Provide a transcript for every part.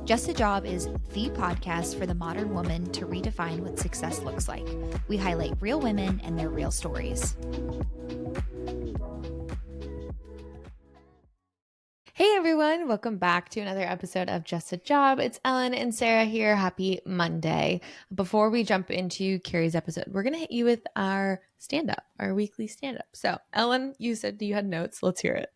Just a Job is the podcast for the modern woman to redefine what success looks like. We highlight real women and their real stories. Hey everyone, welcome back to another episode of Just a Job. It's Ellen and Sarah here. Happy Monday. Before we jump into Kari's episode, we're going to hit you with our stand-up, our weekly stand-up. So Ellen, you said you had notes. Let's hear it.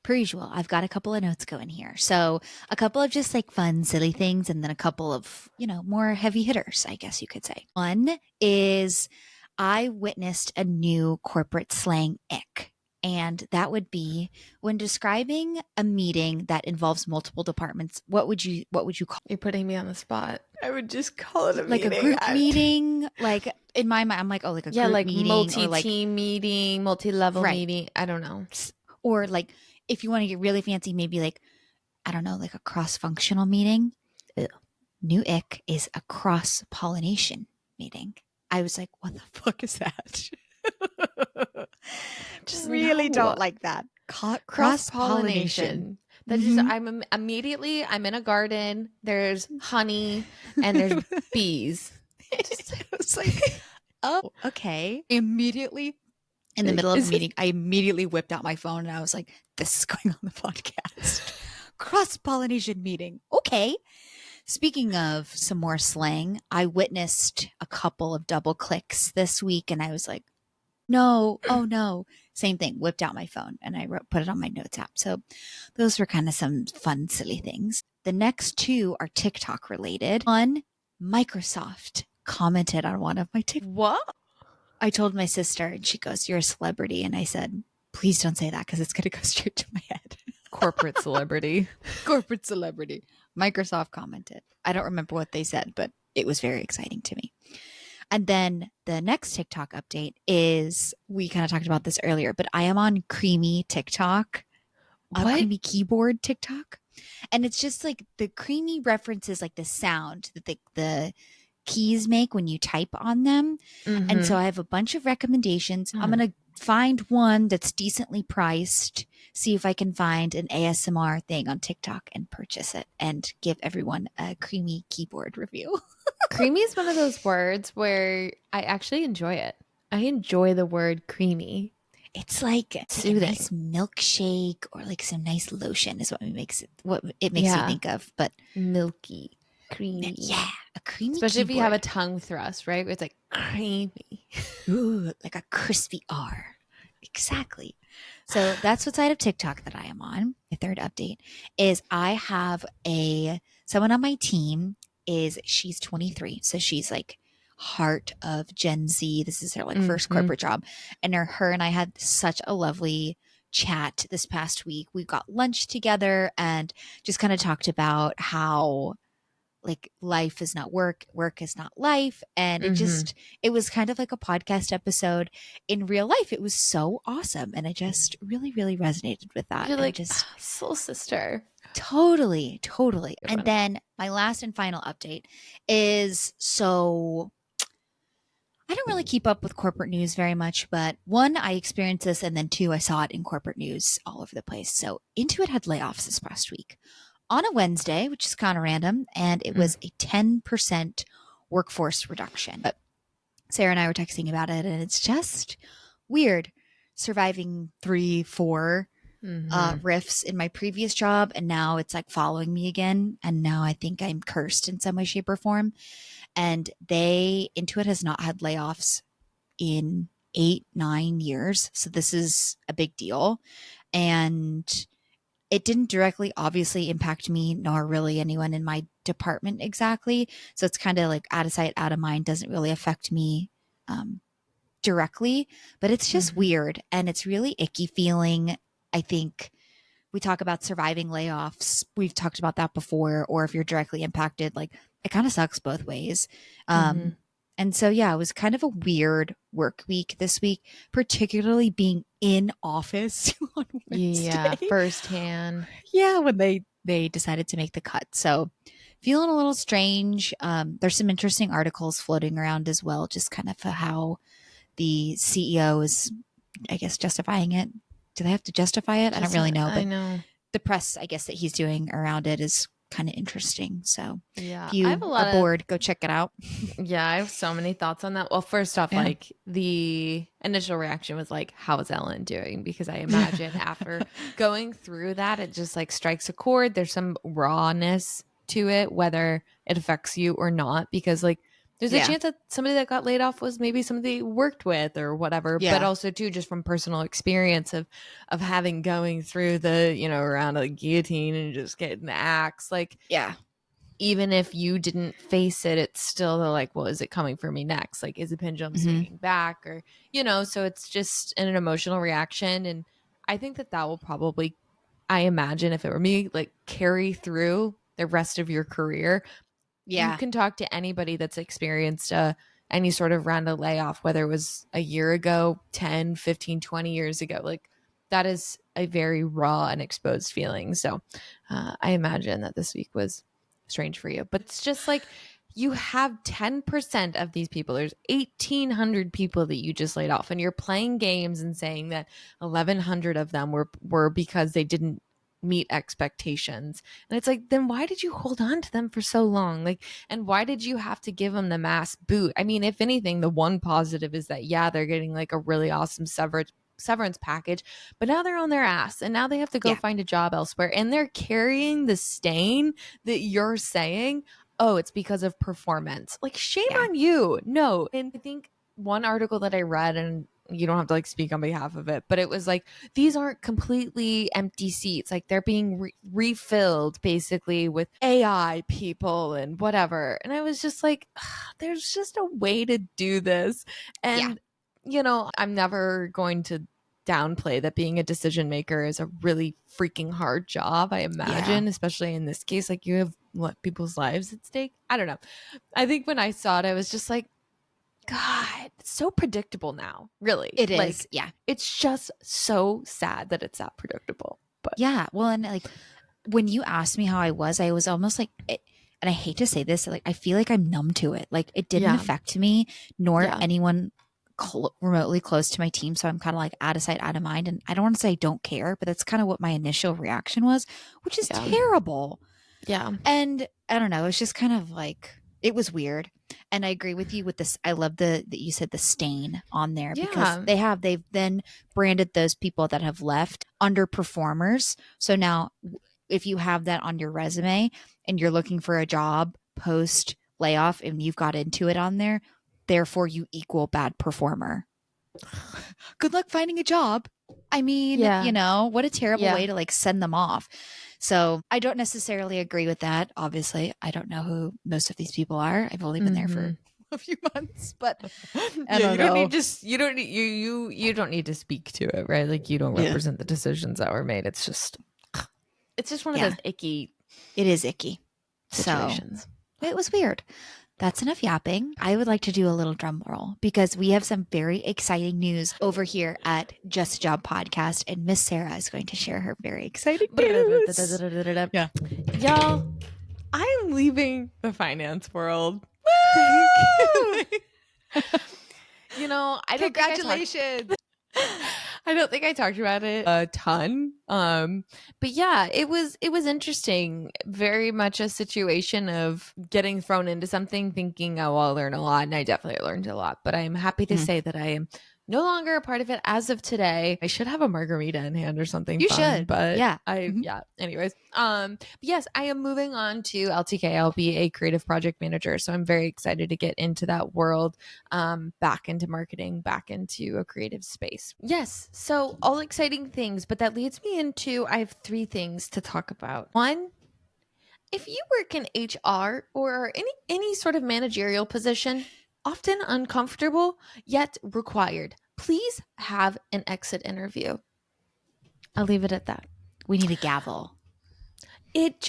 Per usual, I've got a couple of notes going here. So a couple of just like fun, silly things, and then a couple of, more heavy hitters, I guess you could say. One is I witnessed a new corporate slang ick. And that would be when describing a meeting that involves multiple departments, what would you call it? You're putting me on the spot. I would just call it a meeting. Like a group meeting? Like in my mind, I'm like, oh, like a group meeting. Multi-team meeting, multi-level meeting. I don't know. Or like if you want to get really fancy, maybe like, I don't know, like a cross-functional meeting. Ew. New ick is a cross-pollination meeting. I was like, what the fuck is that? Just really don't like that. Cross-pollination. That just, I'm in a garden, there's honey and there's bees. It's like, oh, okay. Immediately in the middle of the meeting, I immediately whipped out my phone and I was like, this is going on the podcast. Cross-pollination meeting. Okay. Speaking of some more slang, I witnessed a couple of double clicks this week and I was like, no, oh no. Same thing, whipped out my phone and I put it on my notes app. So those were kind of some fun, silly things. The next two are TikTok related. One, Microsoft commented on one of my TikToks. What? I told my sister and she goes, you're a celebrity. And I said, please don't say that because it's going to go straight to my head. Corporate celebrity. Corporate celebrity. Microsoft commented. I don't remember what they said, but it was very exciting to me. And then the next TikTok update is, we kind of talked about this earlier, but I am on Creamy TikTok. Creamy keyboard TikTok. And it's just like the Creamy references like the sound that the keys make when you type on them. Mm-hmm. And so I have a bunch of recommendations. I'm going to find one that's decently priced, see if I can find an ASMR thing on TikTok and purchase it and give everyone a Creamy keyboard review. Creamy is one of those words where I actually enjoy it. I enjoy the word creamy. It's like soothing. A nice milkshake or like some nice lotion is what it makes you think of, but milky, creamy. Yeah, a creamy especially keyboard. If you have a tongue thrust, right? It's like creamy. Ooh, like a crispy R. Exactly. So that's what side of TikTok that I am on. The third update is I have someone on my team she's 23. So she's like heart of Gen Z. This is her like first corporate job. And her and I had such a lovely chat this past week. We got lunch together and just kind of talked about how like life is not work, work is not life. And it was kind of like a podcast episode in real life. It was so awesome. And I just really, really resonated with that. You're like, soul sister. Totally. And then my last and final update is, so I don't really keep up with corporate news very much, but one, I experienced this, and then two, I saw it in corporate news all over the place. So Intuit had layoffs this past week on a Wednesday, which is kind of random, and it was a 10% workforce reduction. But Sarah and I were texting about it, and it's just weird surviving 3-4 riffs in my previous job, and now it's like following me again, and now I think I'm cursed in some way, shape, or form. And Intuit has not had layoffs in 8-9 years, so this is a big deal. And it didn't directly obviously impact me, nor really anyone in my department exactly. So it's kind of like out of sight, out of mind, doesn't really affect me directly, but it's just weird. And it's really icky feeling. I think we talk about surviving layoffs. We've talked about that before, or if you're directly impacted, like it kind of sucks both ways. And so, yeah, it was kind of a weird work week this week, particularly being in office on Wednesday. Yeah, firsthand. Yeah, when they decided to make the cut. So feeling a little strange. There's some interesting articles floating around as well, just kind of how the CEO is, I guess, justifying it. Do they have to justify it? I don't really know. But I know. The press, I guess, that he's doing around it is kind of interesting. So Yeah, if I have you a are lot of bored, go check it out. yeah, I have so many thoughts on that. Well, first off, Yeah. like the initial reaction was like, how is Ellen doing? Because I imagine after going through that, it just like strikes a chord. There's some rawness to it, whether it affects you or not, because like there's a Yeah. chance that somebody that got laid off was maybe somebody you worked with or whatever, but Yeah. also too just from personal experience of having going through the, you know, around a guillotine and just getting the axe. Like Yeah. even if you didn't face it, it's still the like, well, is it coming for me next? Like, is the pendulum Hmm. swinging back? Or, you know, so it's just an emotional reaction. And I think that that will probably, I imagine if it were me, like carry through the rest of your career. You Yeah. can talk to anybody that's experienced any sort of round of layoff, whether it was a year ago, 10, 15, 20 years ago. Like, that is a very raw and exposed feeling. So I imagine that this week was strange for you. But it's just like you have 10% of these people. There's 1,800 people that you just laid off, and you're playing games and saying that 1,100 of them were because they didn't meet expectations. And it's like, then why did you hold on to them for so long? Like, and why did you have to give them the mass boot? I mean, if anything, the one positive is that, yeah, they're getting like a really awesome severance package, but now they're on their ass and now they have to go Yeah. find a job elsewhere, and they're carrying the stain that you're saying, oh, it's because of performance. Like, shame Yeah. on you. No. And I think one article that I read, and you don't have to like speak on behalf of it, but it was like, these aren't completely empty seats. Like, they're being refilled basically with AI people and whatever. And I was just like, there's just a way to do this. Yeah. And, you know, I'm never going to downplay that being a decision maker is a really freaking hard job, I Yeah. imagine, especially in this case. Like, you have what, people's lives at stake. I don't know. I think when I saw it, I was just like, God, it's so predictable now, really. It Like, is. Yeah. it's just so sad that it's that predictable. But Yeah. Well, and like when you asked me how I was almost like it, and I hate to say this, like I feel like I'm numb to it. Like it didn't yeah, affect me nor yeah, anyone remotely close to my team. So I'm kind of like out of sight, out of mind. And I don't want to say I don't care, but that's kind of what my initial reaction was, which is yeah, terrible. yeah, And I don't know, it's just kind of like it was weird. And I agree with you with this. I love the that you said the stain on there because yeah, they've then branded those people that have left underperformers. So now if you have that on your resume and you're looking for a job post layoff and you've got into it on there, therefore you equal bad performer. Good luck finding a job. I mean, yeah, what a terrible yeah. way to like send them off. So I don't necessarily agree with that. Obviously, I don't know who most of these people are. I've only been there Mm-hmm. for a few months, but I Yeah, don't you don't know. need to. You don't need you don't need to speak to it, right? Like, you don't Yeah. represent the decisions that were made. It's just one of Yeah, those icky it is icky. So situations. it was weird. That's enough yapping. I would like to do a little drum roll because we have some very exciting news over here at Just a Job Podcast, and Miss Sarah is going to share her very exciting news. Yeah. Y'all, I am leaving the finance world. Woo! I don't think Congratulations. I don't think I talked about it a ton. But yeah, it was interesting. Very much a situation of getting thrown into something, thinking, oh, I'll learn a lot, and I definitely learned a lot. But I'm happy to say that I am no longer a part of it as of today. I should have a margarita in hand or something You fun, should. but Yeah. yeah. Anyways, but yes, I am moving on to LTK. I'll be a creative project manager, so I'm very excited to get into that world, back into marketing, back into a creative space. Yes, so all exciting things, but that leads me into, I have 3 things to talk about. One, if you work in HR or any sort of managerial position, often uncomfortable yet required, please have an exit interview. I'll leave it at that. We need a gavel. It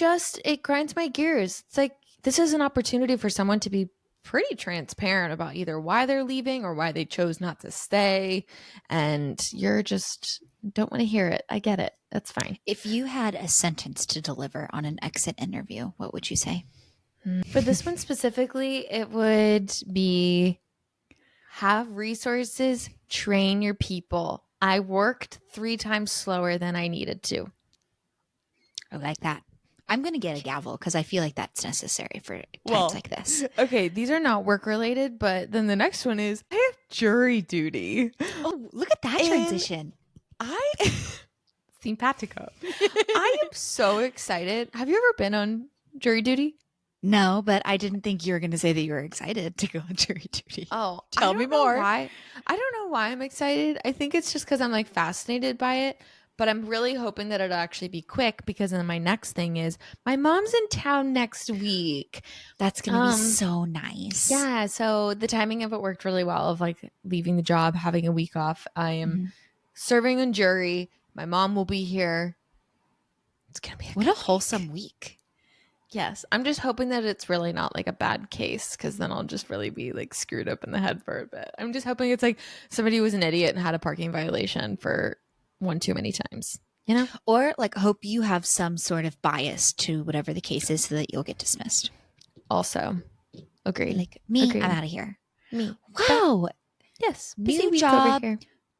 grinds my gears. It's like, this is an opportunity for someone to be pretty transparent about either why they're leaving or why they chose not to stay, and you're just don't want to hear it. I get it. That's fine. If you had a sentence to deliver on an exit interview, what would you say? For this one specifically, it would be, have resources, train your people. I worked 3 times slower than I needed to. I like that. I'm going to get a gavel because I feel like that's necessary for times Well, like this. okay, these are not work related, but then the next one is I have jury duty. Oh, look at that And transition. I simpatico. I am so excited. Have you ever been on jury duty? No, but I didn't think you were going to say that you were excited to go on jury duty. Oh, Tell me more. I don't know why I'm excited. I think it's just because I'm like fascinated by it. But I'm really hoping that it'll actually be quick because then my next thing is my mom's in town next week. That's going to be so nice. Yeah, so the timing of it worked really well of like leaving the job, having a week off. I am serving on jury. My mom will be here. It's going to be what a wholesome week. Yes, I'm just hoping that it's really not like a bad case because then I'll just really be like screwed up in the head for a bit. I'm just hoping it's like somebody was an idiot and had a parking violation for one too many times, you know? Or like hope you have some sort of bias to whatever the case is so that you'll get dismissed. Also, agreed. Like me, Agreed. I'm out of here. Me. Wow. Yes. New job,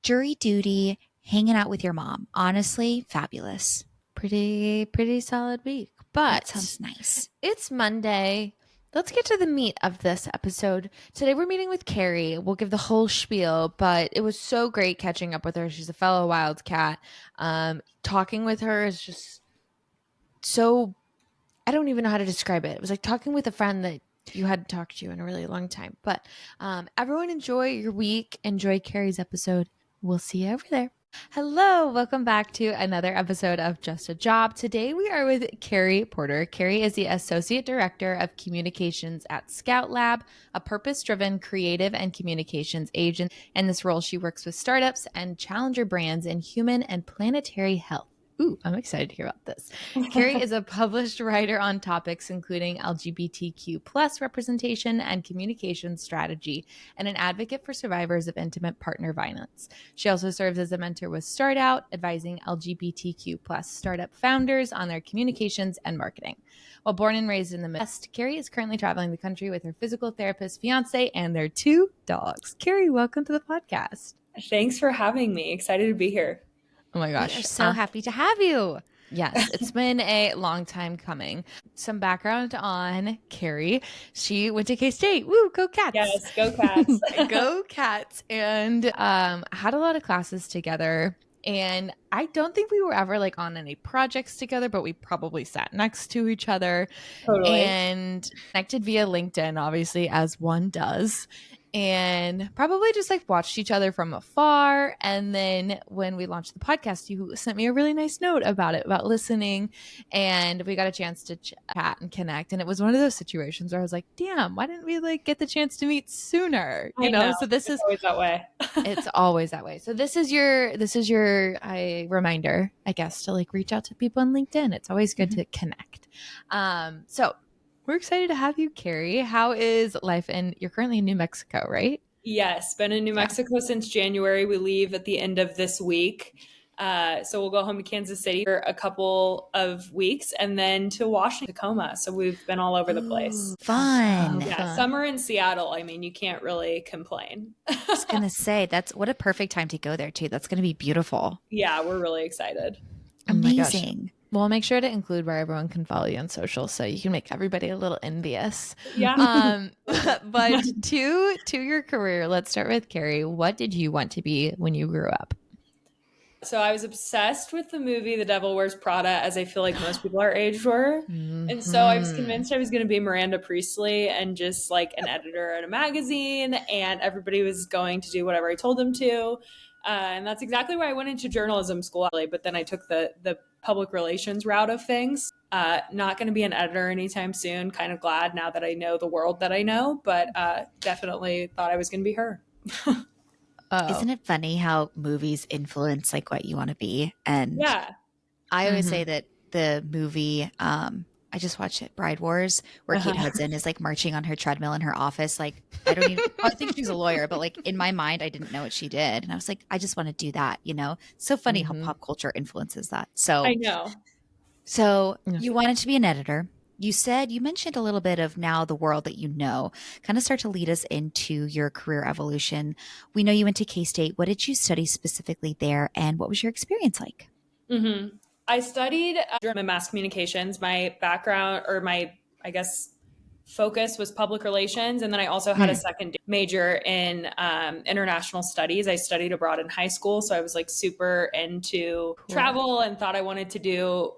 jury duty, hanging out with your mom. Honestly, fabulous. Pretty solid week. But that sounds nice. It's Monday. Let's get to the meat of this episode. Today we're meeting with Kari. We'll give the whole spiel, but it was so great catching up with her. She's a fellow Wildcat. Talking with her is just so, I don't even know how to describe it. It was like talking with a friend that you hadn't talked to in a really long time. But everyone enjoy your week. Enjoy Kari's episode. We'll see you over there. Hello, welcome back to another episode of Just a Job. Today we are with Kari Porter. Kari is the Associate Director of Communications at Scout Lab, a purpose-driven creative and communications agent. In this role, she works with startups and challenger brands in human and planetary health. Ooh, I'm excited to hear about this. Kari is a published writer on topics including LGBTQ plus representation and communication strategy, and an advocate for survivors of intimate partner violence. She also serves as a mentor with StartOut, advising LGBTQ plus startup founders on their communications and marketing. While born and raised in the Midwest, Kari is currently traveling the country with her physical therapist, fiance, and their 2 dogs. Kari, welcome to the podcast. Thanks for having me. Excited to be here. Oh my gosh. We are so happy to have you. Yes, it's been a long time coming. Some background on Kari. She went to K-State. Woo, go Cats. Yes, go Cats. Go Cats. And had a lot of classes together. And I don't think we were ever like on any projects together, but we probably sat next to each other. Totally. And connected via LinkedIn, obviously, as one does. And probably just like watched each other from afar. And then when we launched the podcast, you sent me a really nice note about it, about listening. And we got a chance to chat and connect. And it was one of those situations where I was like, damn, why didn't we like get the chance to meet sooner? You know? So this is always that way. It's always that way. So this is your reminder, I guess, to like reach out to people on LinkedIn. It's always good to connect. So we're excited to have you, Kari. How is life you're currently in New Mexico, right? Yes, been in New Mexico since January. We leave at the end of this week. So we'll go home to Kansas City for a couple of weeks and then to Washington, Tacoma. So we've been all over the place. Fun. Yeah, summer in Seattle. I mean, you can't really complain. I was going to say, what a perfect time to go there too. That's going to be beautiful. Yeah, we're really excited. Amazing. Well, make sure to include where everyone can follow you on social so you can make everybody a little envious. Yeah. But to your career, let's start with Kari. What did you want to be when you grew up? So I was obsessed with the movie The Devil Wears Prada, as I feel like most people our age were. And so I was convinced I was going to be Miranda Priestley and just like an editor at a magazine, and everybody was going to do whatever I told them to. And that's exactly why I went into journalism school. But then I took the public relations route of things. Not going to be an editor anytime soon. Kind of glad now that I know the world that I know, but definitely thought I was going to be her. Isn't it funny how movies influence like what you want to be? And yeah, I always say that the movie, I just watched it, Bride Wars, where Kate Hudson is like marching on her treadmill in her office. Like, I think she's a lawyer, but like in my mind, I didn't know what she did. And I was like, I just want to do that, you know? It's so funny how pop culture influences that. So I know. So you wanted to be an editor. You mentioned a little bit of now the world that you know, kind of start to lead us into your career evolution. We know you went to K-State. What did you study specifically there, and what was your experience like? I studied German mass communications. My background, or my, I guess, focus was public relations. And then I also had a second major in international studies. I studied abroad in high school. So I was like super into travel and thought I wanted to do,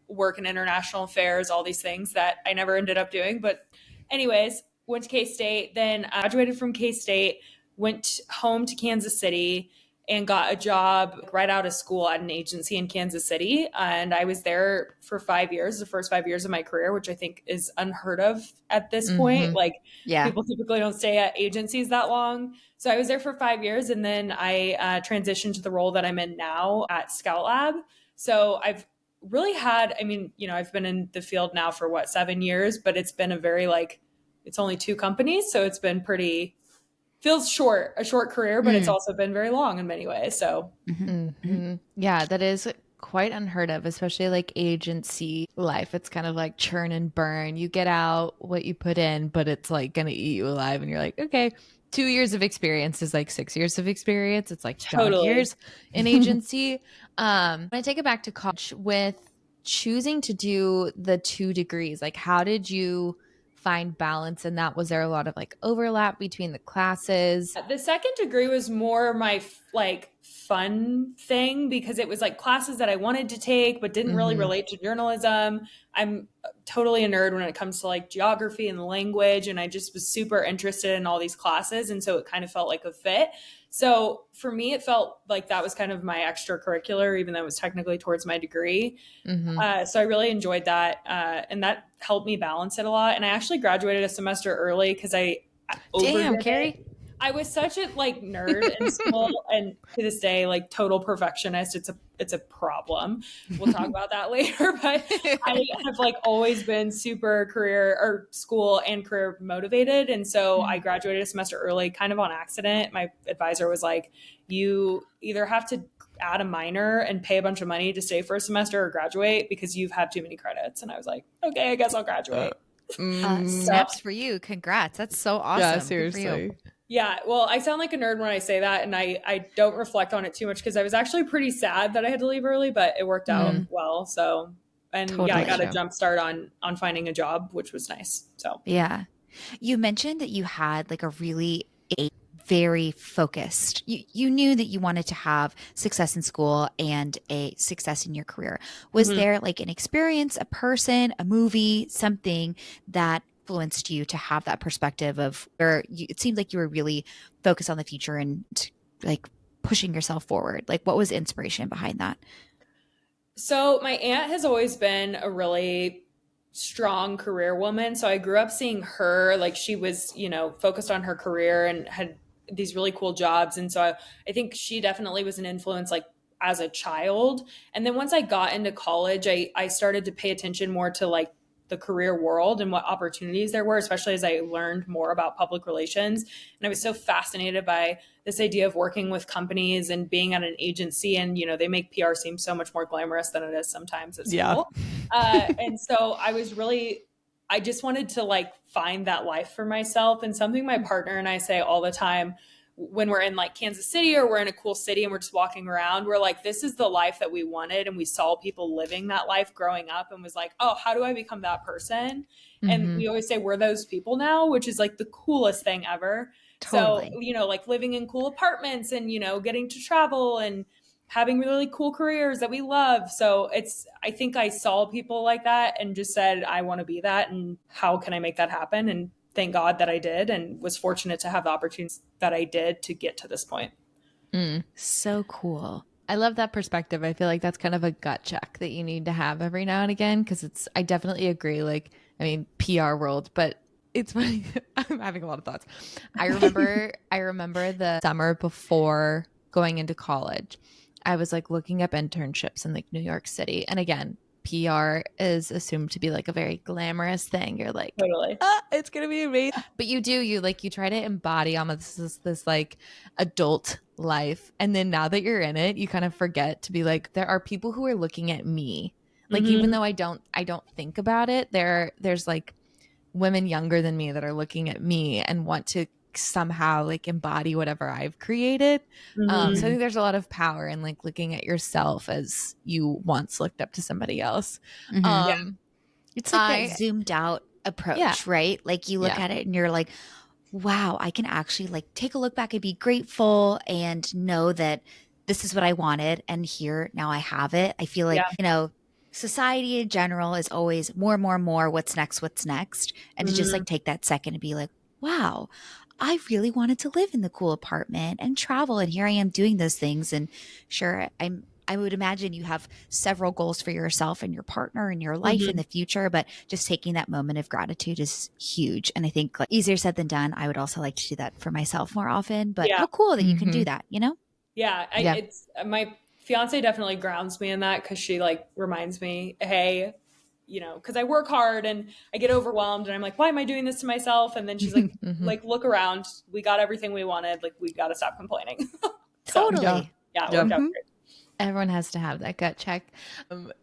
work in international affairs, all these things that I never ended up doing. But anyways, went to K-State, then graduated from K-State, went home to Kansas City, and got a job right out of school at an agency in Kansas City. And I was there for 5 years, the first 5 years of my career, which I think is unheard of at this point. Like, people typically don't stay at agencies that long. So I was there for 5 years, and then I transitioned to the role that I'm in now at Scout Lab. So I've really had, I've been in the field now for 7 years, but it's been a very it's only 2 companies. So it's been feels a short career, but it's also been very long in many ways. So yeah, that is quite unheard of, especially like agency life. It's kind of like churn and burn. You get out what you put in, but it's like going to eat you alive. And you're like, okay, 2 years of experience is like 6 years of experience. It's like totally 12 years in agency. When I take it back to college with choosing to do the 2 degrees, like how did you find balance in that? Was there a lot of like overlap between the classes? The second degree was more my fun thing, because it was like classes that I wanted to take but didn't really relate to journalism. I'm totally a nerd when it comes to like geography and language, and I just was super interested in all these classes, and so it kind of felt like a fit. So for me, it felt like that was kind of my extracurricular, even though it was technically towards my degree. So I really enjoyed that. And that helped me balance it a lot. And I actually graduated a semester early because I Damn, Kari. I was such a nerd in school, and to this day, total perfectionist. It's a problem. We'll talk about that later. But I have always been super school and career motivated, and so I graduated a semester early, kind of on accident. My advisor was like, "You either have to add a minor and pay a bunch of money to stay for a semester, or graduate because you've had too many credits." And I was like, "Okay, I guess I'll graduate." Snaps for you. Congrats. That's so awesome. Yeah, seriously. Yeah, well, I sound like a nerd when I say that, and I don't reflect on it too much because I was actually pretty sad that I had to leave early, but it worked out well. So, and Totally I got a true. jump start on finding a job, which was nice. So, Yeah. You mentioned that you had a very focused. You knew that you wanted to have success in school and a success in your career. Was there an experience, a person, a movie, something that influenced you to have that perspective of where it seemed like you were really focused on the future and pushing yourself forward? What was the inspiration behind that? So my aunt has always been a really strong career woman. So I grew up seeing her, she was, focused on her career and had these really cool jobs. And so I think she definitely was an influence, as a child. And then once I got into college, I started to pay attention more to the career world and what opportunities there were, especially as I learned more about public relations. And I was so fascinated by this idea of working with companies and being at an agency. And, they make PR seem so much more glamorous than it is sometimes at school. Yeah. And so I just wanted to find that life for myself. And something my partner and I say all the time when we're in Kansas City or we're in a cool city and we're just walking around, we're like, this is the life that we wanted. And we saw people living that life growing up and was like, oh, how do I become that person? And we always say we're those people now, which is the coolest thing ever. Totally. So, living in cool apartments and, getting to travel and having really cool careers that we love. So I think I saw people like that and just said, I want to be that. And how can I make that happen? And thank God that I did, and was fortunate to have the opportunities that I did to get to this point. So cool. I love that perspective. I feel like that's kind of a gut check that you need to have every now and again, because I definitely agree. PR world, but it's funny. I'm having a lot of thoughts. I remember the summer before going into college, I was looking up internships in New York City. And again, PR is assumed to be a very glamorous thing. You're Totally. It's gonna be amazing. But you try to embody almost this adult life. And then now that you're in it, you kind of forget to be there are people who are looking at me. Even though I don't think about it, there's women younger than me that are looking at me and want to somehow like embody whatever I've created. So I think there's a lot of power in like looking at yourself as you once looked up to somebody else. It's like that zoomed out approach, right? Like you look at it and you're like, wow, I can actually like take a look back and be grateful and know that this is what I wanted. And here, now I have it. I feel like, society in general is always more, more, more. What's next? What's next? And to just like take that second and be like, wow, I really wanted to live in the cool apartment and travel. And here I am doing those things. And sure, I would imagine you have several goals for yourself and your partner and your life in the future, but just taking that moment of gratitude is huge. And I think like easier said than done. I would also like to do that for myself more often, but how cool that you can do that, you know? Yeah. It's my fiance definitely grounds me in that, because she like reminds me, hey, because I work hard and I get overwhelmed and I'm like, why am I doing this to myself? And then she's like, like, look around, we got everything we wanted. Like, we got to stop complaining. Totally. It worked out great. Everyone has to have that gut check.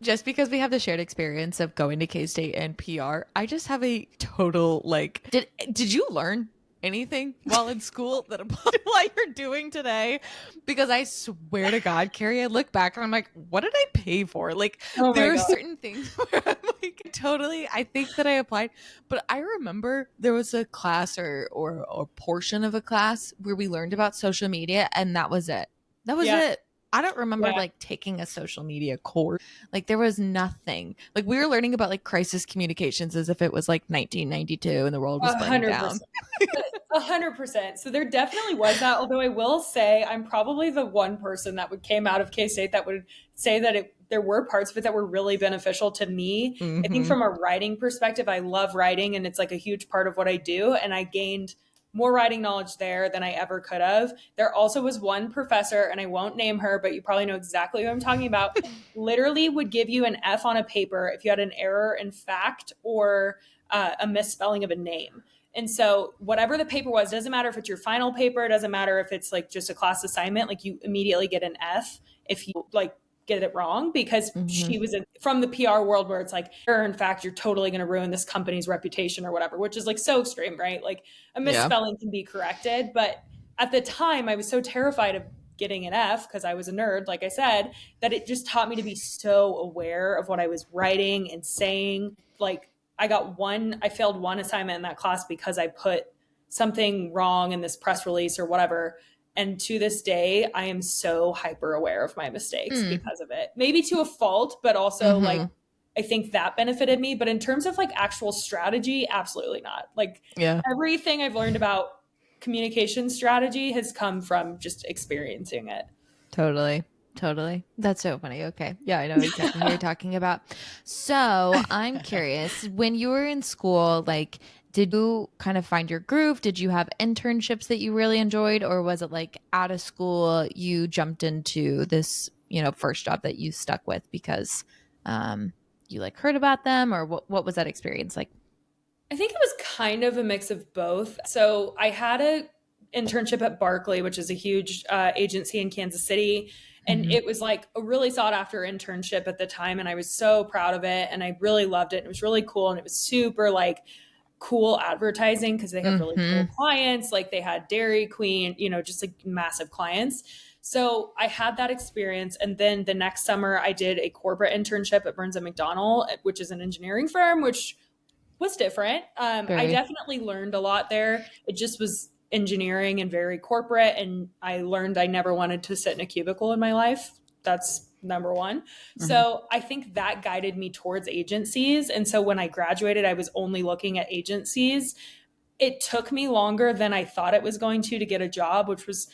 Just because we have the shared experience of going to K-State and PR, I just have a total like, did you learn anything while in school that applies to what you're doing today? Because I swear to God, Kari, I look back and I'm like, what did I pay for? Like, there are certain things where I'm like, totally, I think that I applied. But I remember there was a class or a portion of a class where we learned about social media, and that was it. That was it. I don't remember like taking a social media course. Like there was nothing. Like we were learning about like crisis communications as if it was like 1992 and the world was burning down. 100%. So there definitely was that. Although I will say I'm probably the one person that came out of K-State that would say that there were parts of it that were really beneficial to me. I think from a writing perspective, I love writing and it's like a huge part of what I do. And I gained more writing knowledge there than I ever could have. There also was one professor, and I won't name her, but you probably know exactly who I'm talking about, literally would give you an F on a paper if you had an error in fact or a misspelling of a name. And so whatever the paper was, doesn't matter if it's your final paper, it doesn't matter if it's like just a class assignment, like you immediately get an F if you like get it wrong, because she was from the PR world where it's like, in fact, you're totally going to ruin this company's reputation or whatever, which is like so extreme, right? Like a misspelling can be corrected. But at the time I was so terrified of getting an F because I was a nerd, like I said, that it just taught me to be so aware of what I was writing and saying. Like I failed one assignment in that class because I put something wrong in this press release or whatever. And to this day, I am so hyper aware of my mistakes because of it. Maybe to a fault, but also like, I think that benefited me. But in terms of like actual strategy, absolutely not. Like everything I've learned about communication strategy has come from just experiencing it. Totally. That's so funny. Okay. Yeah, I know exactly what you're talking about. So I'm curious, when you were in school, like, did you kind of find your groove? Did you have internships that you really enjoyed? Or was it like out of school, you jumped into this, first job that you stuck with because you like heard about them? Or what was that experience like? I think it was kind of a mix of both. So I had a internship at Barkley, which is a huge agency in Kansas City. And it was like a really sought after internship at the time. And I was so proud of it. And I really loved it. It was really cool. And it was super like cool advertising because they have really cool clients. Like they had Dairy Queen, just like massive clients. So I had that experience. And then the next summer I did a corporate internship at Burns & McDonnell, which is an engineering firm, which was different. I definitely learned a lot there. It just was engineering and very corporate. And I learned I never wanted to sit in a cubicle in my life. That's number one. So I think that guided me towards agencies. And so when I graduated, I was only looking at agencies. It took me longer than I thought it was going to get a job, which was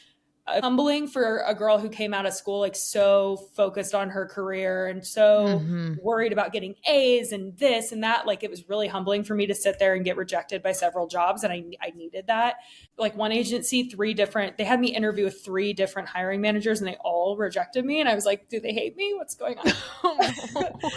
humbling for a girl who came out of school like so focused on her career and so worried about getting A's and this and that. Like it was really humbling for me to sit there and get rejected by several jobs, and I needed that. Like one agency, they had me interview with 3 different hiring managers and they all rejected me, and I was like, do they hate me? What's going on?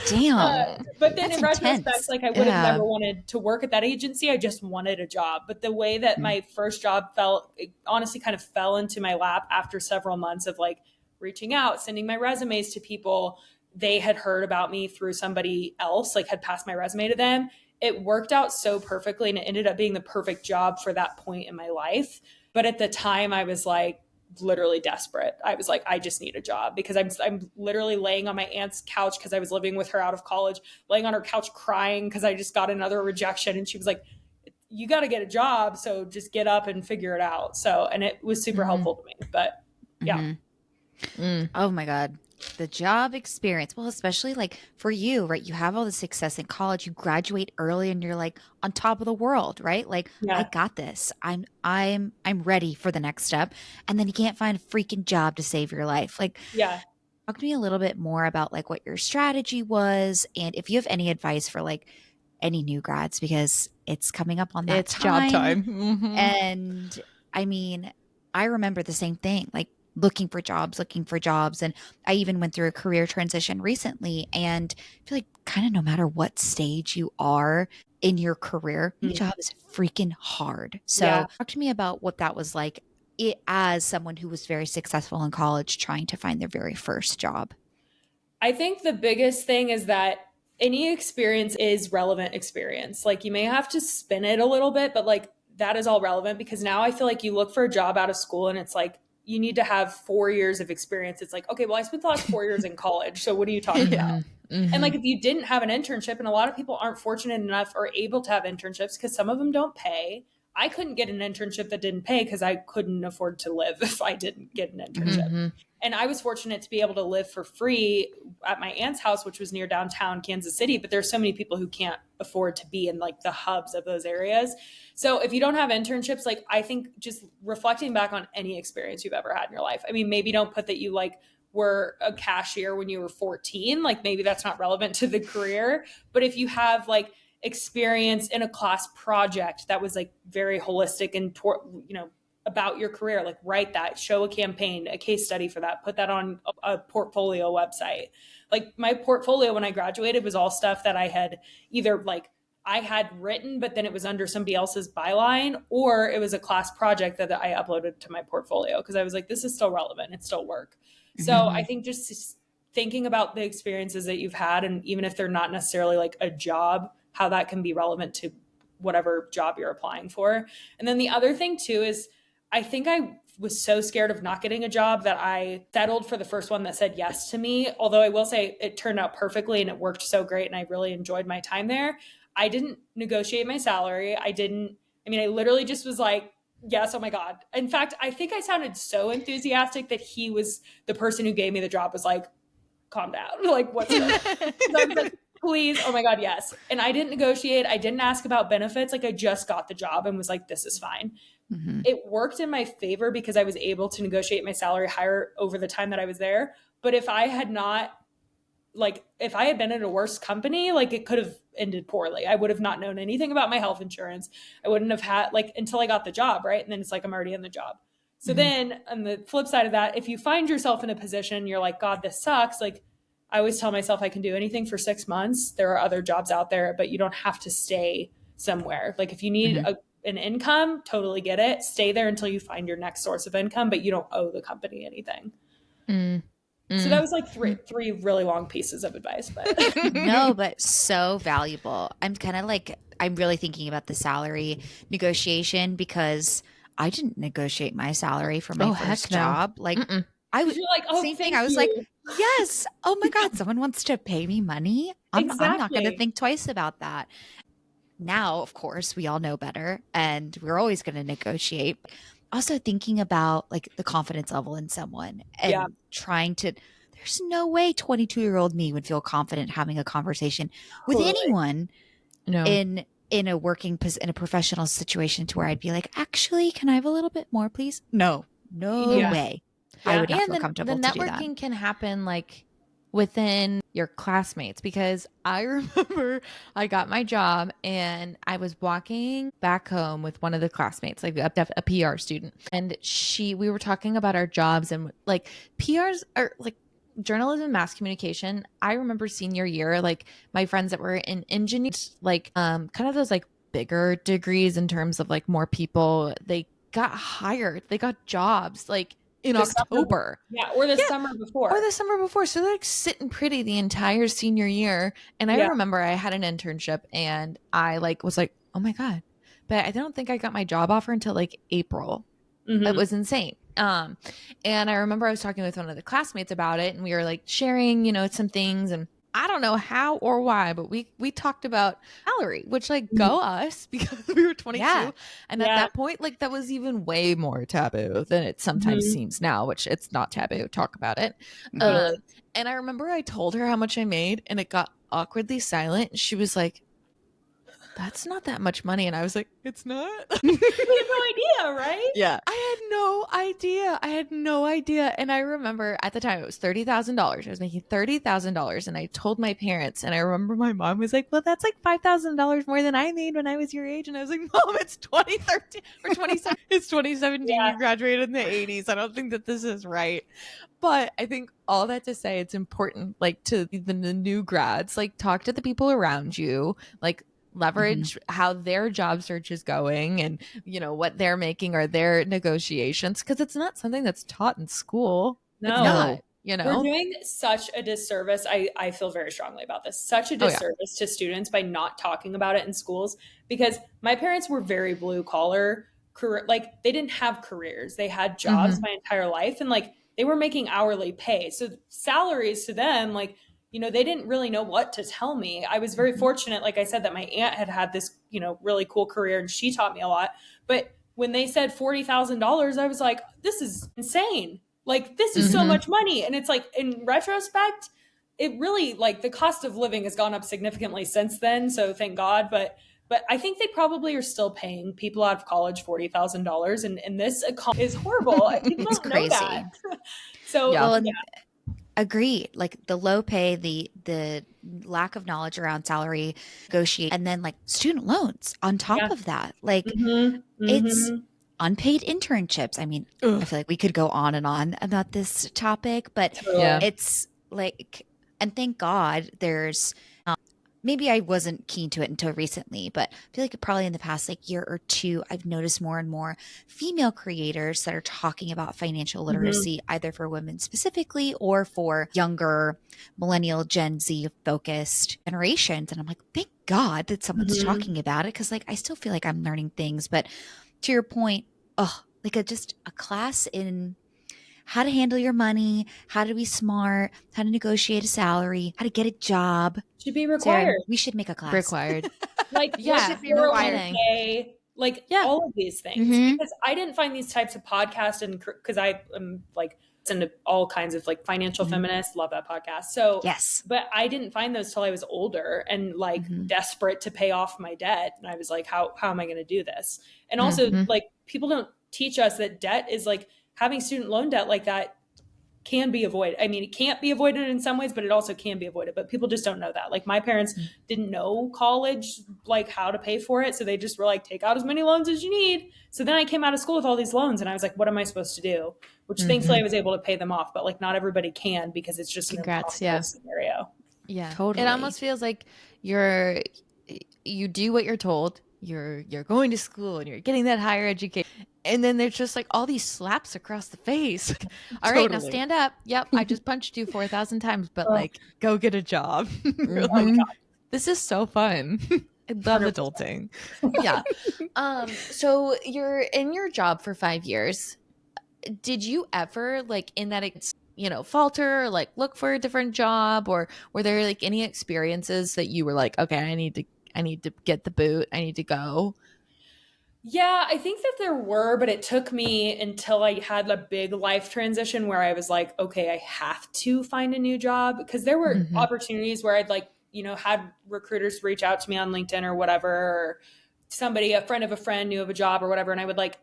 Damn. But then That's in retrospect, intense. like I would have never wanted to work at that agency. I just wanted a job. But the way that my first job it honestly kind of fell into my lap after several months of like reaching out, sending my resumes to people. They had heard about me through somebody else, like had passed my resume to them. it worked out so perfectly and it ended up being the perfect job for that point in my life. But at the time I was like literally desperate. I was like, I just need a job because I'm literally laying on my aunt's couch because I was living with her out of college, laying on her couch crying because I just got another rejection. And she was like, you got to get a job. So just get up and figure it out. So, and it was super helpful to me, but yeah. Oh my God. The job experience. Well, especially like for you, right? You have all the success in college, you graduate early and you're like on top of the world, right? Like, I Yeah. got this. I'm ready for the next step. And then you can't find a freaking job to save your life. Like, Yeah. talk to me a little bit more about like what your strategy was and if you have any advice for like any new grads because it's coming up on that It's job time. Mm-hmm. And I mean, I remember the same thing, like looking for jobs. And I even went through a career transition recently. And I feel like kind of no matter what stage you are in your career, any job is freaking hard. Yeah. So talk to me about what that was like as someone who was very successful in college trying to find their very first job. I think the biggest thing is that any experience is relevant experience. Like you may have to spin it a little bit, but like that is all relevant because now I feel like you look for a job out of school and it's like you need to have 4 years of experience. It's like, okay, well, I spent the last 4 years in college. So what are you talking about? And like if you didn't have an internship, and a lot of people aren't fortunate enough or able to have internships because some of them don't pay. I couldn't get an internship that didn't pay because I couldn't afford to live if I didn't get an internship. And I was fortunate to be able to live for free at my aunt's house, which was near downtown Kansas City. But there's so many people who can't afford to be in like the hubs of those areas. So if you don't have internships, like I think just reflecting back on any experience you've ever had in your life. I mean, maybe don't put that you like were a cashier when you were 14. Like maybe that's not relevant to the career. But if you have like experience in a class project that was like very holistic and about your career, like write that, show a campaign, a case study for that, put that on a portfolio website. Like my portfolio when I graduated was all stuff that I had either like I had written, but then it was under somebody else's byline, or it was a class project that I uploaded to my portfolio because I was like, this is still relevant. It's still work. So I think just thinking about the experiences that you've had, and even if they're not necessarily like a job, how that can be relevant to whatever job you're applying for. And then the other thing too is I think I was so scared of not getting a job that I settled for the first one that said yes to me. Although I will say it turned out perfectly and it worked so great and I really enjoyed my time there. I didn't negotiate my salary. I literally just was like, yes, oh my God. In fact, I think I sounded so enthusiastic that he was the person who gave me the job was like, calm down. Like, what's going on? I was like, please, oh my God, yes. And I didn't negotiate. I didn't ask about benefits. Like I just got the job and was like, this is fine. It worked in my favor because I was able to negotiate my salary higher over the time that I was there. But if I had not, like, if I had been in a worse company, like it could have ended poorly. I would have not known anything about my health insurance. I wouldn't have had like until I got the job, right? And then it's like I'm already in the job. So then on the flip side of that, if you find yourself in a position, you're like, God, this sucks. Like I always tell myself I can do anything for 6 months. There are other jobs out there, but you don't have to stay somewhere. Like if you need an income, totally get it. Stay there until you find your next source of income, but you don't owe the company anything. So that was like three really long pieces of advice, but No, but so valuable. I'm really thinking about the salary negotiation because I didn't negotiate my salary for my first job. Like I was you're like, oh, same thing. thank I was you. like, yes. Oh my God, someone wants to pay me money. I'm not going to Exactly. think twice about that. Now, of course, we all know better and we're always going to negotiate. Also thinking about like the confidence level in someone and trying to, there's no way 22-year-old me would feel confident having a conversation with anyone in a in a professional situation to where I'd be like, actually, can I have a little bit more, please? No way. I would not feel comfortable the to do that. networking can happen like within your classmates because I remember I got my job and I was walking back home with one of the classmates, like a PR student, and we were talking about our jobs and like PRs are like journalism, mass communication. I remember senior year, like my friends that were in engineering, like kind of those like bigger degrees in terms of like more people, they got hired, they got jobs like in The summer, October. or the Yeah. summer before. Or the summer before. So they're like sitting pretty the entire senior year. And I remember I had an internship and I like was like, oh my God. But I don't think I got my job offer until like April. It was insane. And I remember I was talking with one of the classmates about it and we were like sharing, some things, and I don't know how or why, but we talked about salary, which like go us because we were 22. Yeah. And at that point, like that was even way more taboo than it sometimes seems now, which it's not taboo. Talk about it. And I remember I told her how much I made and it got awkwardly silent. And she was like, that's not that much money. And I was like, it's not. We had no idea, right? Yeah. I had no idea. And I remember at the time it was $30,000. I was making $30,000 and I told my parents, and I remember my mom was like, well, that's like $5,000 more than I made when I was your age. And I was like, Mom, it's 2013 or 2017. It's 2017. You graduated in the 80s. I don't think that this is right. But I think all that to say, it's important, like to the new grads, like talk to the people around you, like leverage how their job search is going and what they're making or their negotiations, because it's not something that's taught in school. No. It's not, We're doing such a disservice. I feel very strongly about this. Such a disservice to students by not talking about it in schools, because my parents were very blue collar career. Like they didn't have careers. They had jobs my entire life, and like they were making hourly pay. So salaries to them, like, they didn't really know what to tell me. I was very fortunate, like I said, that my aunt had this, really cool career and she taught me a lot. But when they said $40,000, I was like, this is insane. Like, this is so much money. And it's like, in retrospect, it really, like, the cost of living has gone up significantly since then. So thank God. But I think they probably are still paying people out of college $40,000. And this is horrible. People It's don't crazy. know that. So, Agreed. Like the low pay, the lack of knowledge around salary negotiate, and then like student loans on top of that. Like it's unpaid internships. I mean, I feel like we could go on and on about this topic, but it's like, and thank God there's maybe I wasn't keen to it until recently, but I feel like probably in the past like year or two, I've noticed more and more female creators that are talking about financial literacy, either for women specifically or for younger millennial Gen Z focused generations. And I'm like, thank God that someone's talking about it. Cause like, I still feel like I'm learning things, but to your point, like just a class in how to handle your money, how to be smart, how to negotiate a salary, how to get a job. Should be required. Sarah, we should make a class. Required. Like, Yeah, no kidding. Like all of these things, because I didn't find these types of podcasts, and because I am like listen to all kinds of like financial feminists, love that podcast. So yes, but I didn't find those till I was older and like desperate to pay off my debt, and I was like, how am I going to do this? And also like people don't teach us that debt is like having student loan debt like that can be avoided. I mean, it can't be avoided in some ways, but it also can be avoided. But people just don't know that. Like my parents didn't know college, like how to pay for it. So they just were like, take out as many loans as you need. So then I came out of school with all these loans and I was like, what am I supposed to do? Which thankfully I was able to pay them off, but like not everybody can because it's just an impossible scenario. Yeah. Totally. It almost feels like you do what you're told. You're going to school and you're getting that higher education. And then there's just like all these slaps across the face. All right, now stand up. Yep, I just punched you 4,000 times, but like, go get a job. This is so fun. I love 100%. Adulting. Yeah. So you're in your job for 5 years. Did you ever like in that, falter or like look for a different job, or were there like any experiences that you were like, okay, I need to get the boot. I need to go. Yeah, I think that there were, but it took me until I had a big life transition where I was like, okay, I have to find a new job, because there were opportunities where I'd like, had recruiters reach out to me on LinkedIn or whatever, or a friend of a friend knew of a job or whatever. And I would like,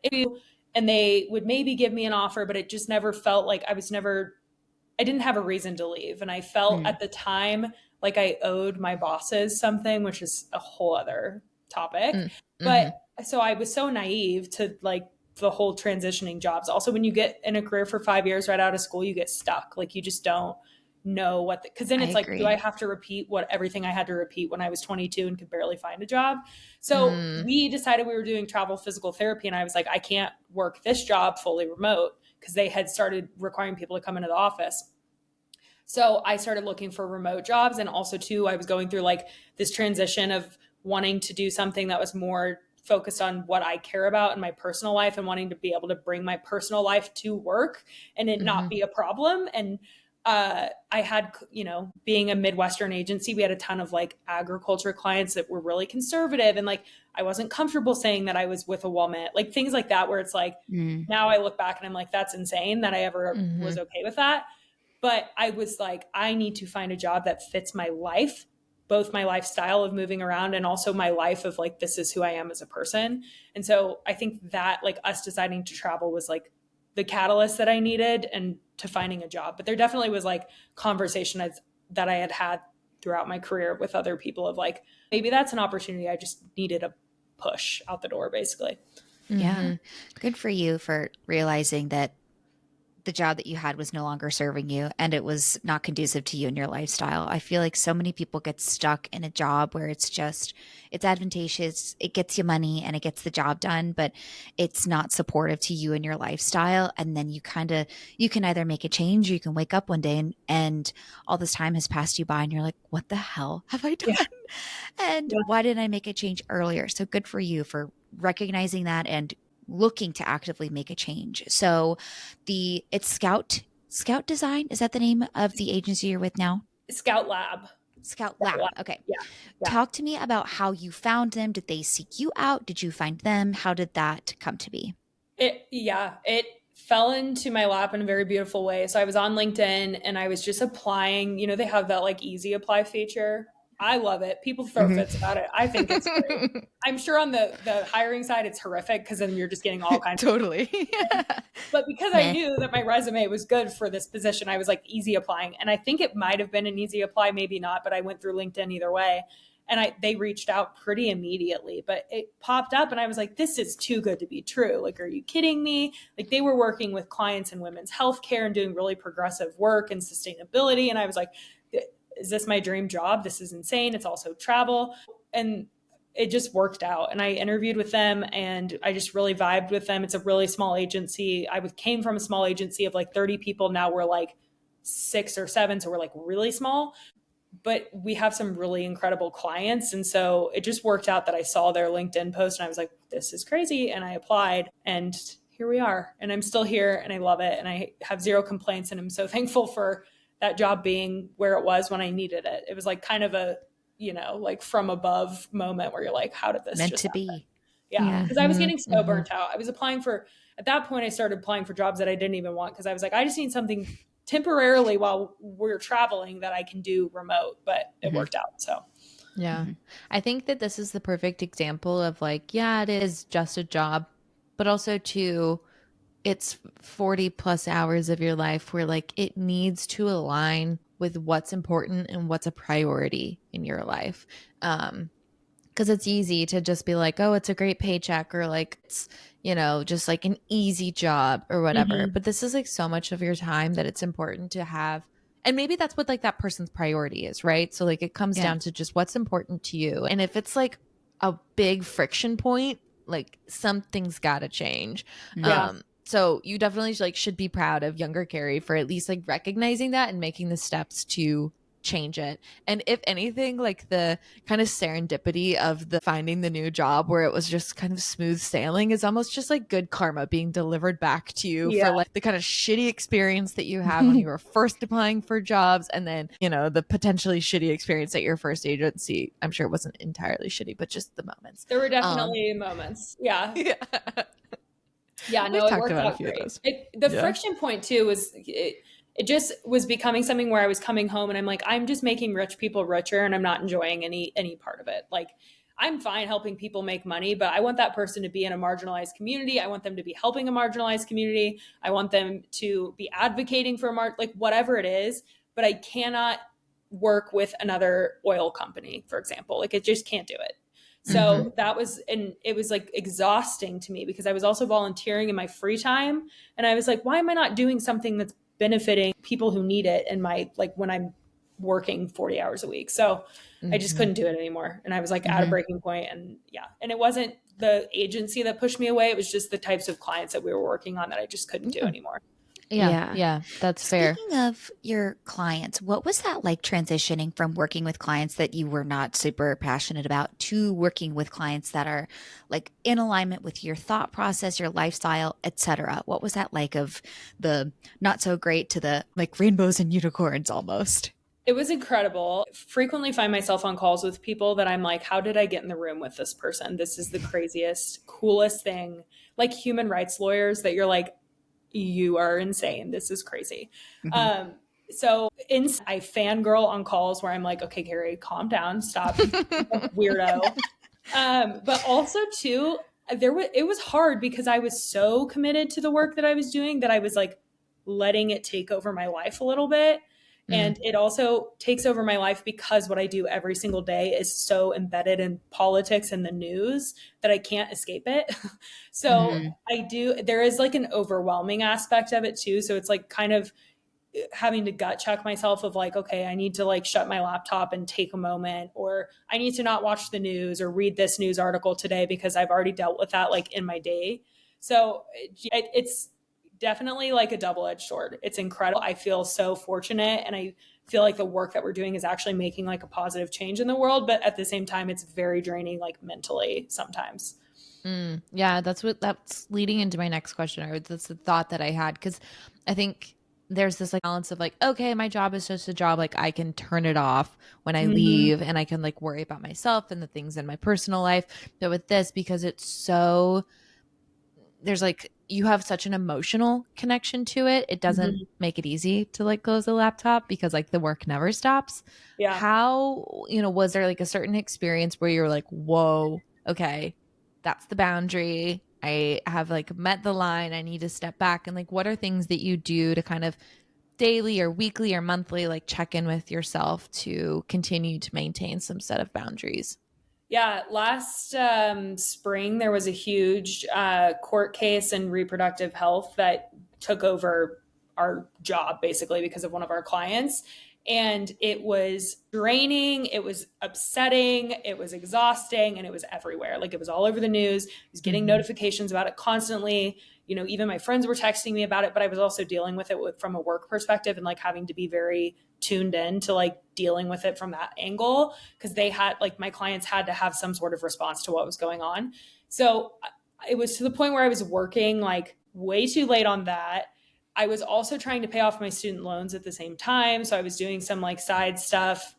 and they would maybe give me an offer, but it just never felt like I didn't have a reason to leave. And I felt at the time like I owed my bosses something, which is a whole other topic. But so I was so naive to like the whole transitioning jobs. Also, when you get in a career for 5 years right out of school, you get stuck. Like you just don't know because then it's do I have to repeat everything I had to repeat when I was 22 and could barely find a job? So we decided we were doing travel physical therapy, and I was like, I can't work this job fully remote because they had started requiring people to come into the office. So I started looking for remote jobs. And also too, I was going through like this transition of wanting to do something that was more focused on what I care about in my personal life and wanting to be able to bring my personal life to work and it not be a problem. And I had, being a Midwestern agency, we had a ton of like agriculture clients that were really conservative. And like, I wasn't comfortable saying that I was with a woman, like things like that, where it's like, now I look back and I'm like, that's insane that I ever was okay with that. But I was like, I need to find a job that fits my life, both my lifestyle of moving around and also my life of like, this is who I am as a person. And so I think that like us deciding to travel was like the catalyst that I needed and to finding a job. But there definitely was like conversation that I had throughout my career with other people of like, maybe that's an opportunity. I just needed a push out the door, basically. Yeah. Good for you for realizing that the job that you had was no longer serving you and it was not conducive to you and your lifestyle. I feel like so many people get stuck in a job where it's advantageous, it gets you money and it gets the job done, but it's not supportive to you and your lifestyle. And then you can either make a change or you can wake up one day and all this time has passed you by and you're like, what the hell have I done? And why didn't I make a change earlier? So good for you for recognizing that and looking to actively make a change. So it's Scout Design. Is that the name of the agency you're with now? Scout Lab. Okay. Yeah. Talk to me about how you found them. Did they seek you out? Did you find them? How did that come to be? It fell into my lap in a very beautiful way. So I was on LinkedIn and I was just applying. They have that like easy apply feature. I love it. People throw fits about it. I think it's great. I'm sure on the hiring side, it's horrific because then you're just getting all kinds totally. But because I knew that my resume was good for this position, I was like easy applying. And I think it might have been an easy apply, maybe not, but I went through LinkedIn either way. And they reached out pretty immediately, but it popped up and I was like, this is too good to be true. Like, are you kidding me? Like they were working with clients in women's healthcare and doing really progressive work and sustainability. And I was like, is this my dream job? This is insane. It's also travel. And it just worked out. And I interviewed with them and I just really vibed with them. It's a really small agency. I came from a small agency of like 30 people. Now we're like 6 or 7. So we're like really small, but we have some really incredible clients. And so it just worked out that I saw their LinkedIn post and I was like, this is crazy. And I applied and here we are. And I'm still here and I love it. And I have zero complaints. And I'm so thankful for that job being where it was when I needed it. It was like kind of a, like from above moment where you're like, how did this meant just to happen? be? Yeah. Because I was getting so burnt out. I was applying at that point, I started applying for jobs that I didn't even want because I was like, I just need something temporarily while we're traveling that I can do remote, but it worked out. So yeah, I think that this is the perfect example of like, yeah, it is just a job, but also too, it's 40 plus hours of your life where like it needs to align with what's important and what's a priority in your life. Because it's easy to just be like, oh, it's a great paycheck or like it's, just like an easy job or whatever. But this is like so much of your time that it's important to have. And maybe that's what like that person's priority is, right? So like it comes down to just what's important to you. And if it's like a big friction point, like something's got to change. Yeah. So you definitely like should be proud of younger Kari for at least like recognizing that and making the steps to change it. And if anything, like the kind of serendipity of the finding the new job where it was just kind of smooth sailing is almost just like good karma being delivered back to you for like the kind of shitty experience that you had when you were first applying for jobs and then, the potentially shitty experience at your first agency. I'm sure it wasn't entirely shitty, but just the moments. There were definitely moments. Yeah. Yeah, no, We've it talked worked about a out few of great. those. The friction point too was it just was becoming something where I was coming home and I'm like, I'm just making rich people richer and I'm not enjoying any part of it. Like I'm fine helping people make money, but I want that person to be in a marginalized community. I want them to be helping a marginalized community. I want them to be advocating for like whatever it is, but I cannot work with another oil company, for example. Like it just can't do it. So that was, and it was like exhausting to me because I was also volunteering in my free time. And I was like, why am I not doing something that's benefiting people who need it in my, like when I'm working 40 hours a week. So I just couldn't do it anymore. And I was like at a breaking point and it wasn't the agency that pushed me away. It was just the types of clients that we were working on that I just couldn't do anymore. Yeah, that's fair. Speaking of your clients, what was that like transitioning from working with clients that you were not super passionate about to working with clients that are like in alignment with your thought process, your lifestyle, etc.? What was that like of the not so great to the like rainbows and unicorns almost? It was incredible. Frequently find myself on calls with people that I'm like, how did I get in the room with this person? This is the craziest, coolest thing. Like human rights lawyers that you're like, you are insane. This is crazy. Mhm. I fangirl on calls where I'm like, okay, Kari, calm down, stop, weirdo. But also too, it was hard because I was so committed to the work that I was doing that I was like letting it take over my life a little bit. And it also takes over my life because what I do every single day is so embedded in politics and the news that I can't escape it. So there is like an overwhelming aspect of it too. So it's like kind of having to gut check myself of like, okay, I need to like shut my laptop and take a moment, or I need to not watch the news or read this news article today because I've already dealt with that like in my day. So it's definitely like a double-edged sword. It's incredible. I feel so fortunate, and I feel like the work that we're doing is actually making like a positive change in the world. But at the same time, it's very draining, like mentally sometimes. Yeah, that's leading into my next question, or that's the thought that I had, because I think there's this like balance of like, okay, my job is just a job, like I can turn it off when I Mm-hmm. leave and I can like worry about myself and the things in my personal life. But with this, because it's so, there's like, you have such an emotional connection to it, it doesn't Mm-hmm. make it easy to like close the laptop because like the work never stops. Yeah. How, was there like a certain experience where you're like, whoa, okay, that's the boundary, I have like met the line, I need to step back? And like, what are things that you do to kind of daily or weekly or monthly like check in with yourself to continue to maintain some set of boundaries? Yeah, last spring there was a huge court case in reproductive health that took over our job basically because of one of our clients. And it was draining, it was upsetting, it was exhausting, and it was everywhere. Like it was all over the news. I was getting notifications about it constantly. Even my friends were texting me about it, but I was also dealing with it from a work perspective and like having to be very tuned in to like dealing with it from that angle, because they had like my clients had to have some sort of response to what was going on. So it was to the point where I was working like way too late on that. I was also trying to pay off my student loans at the same time. So I was doing some like side stuff,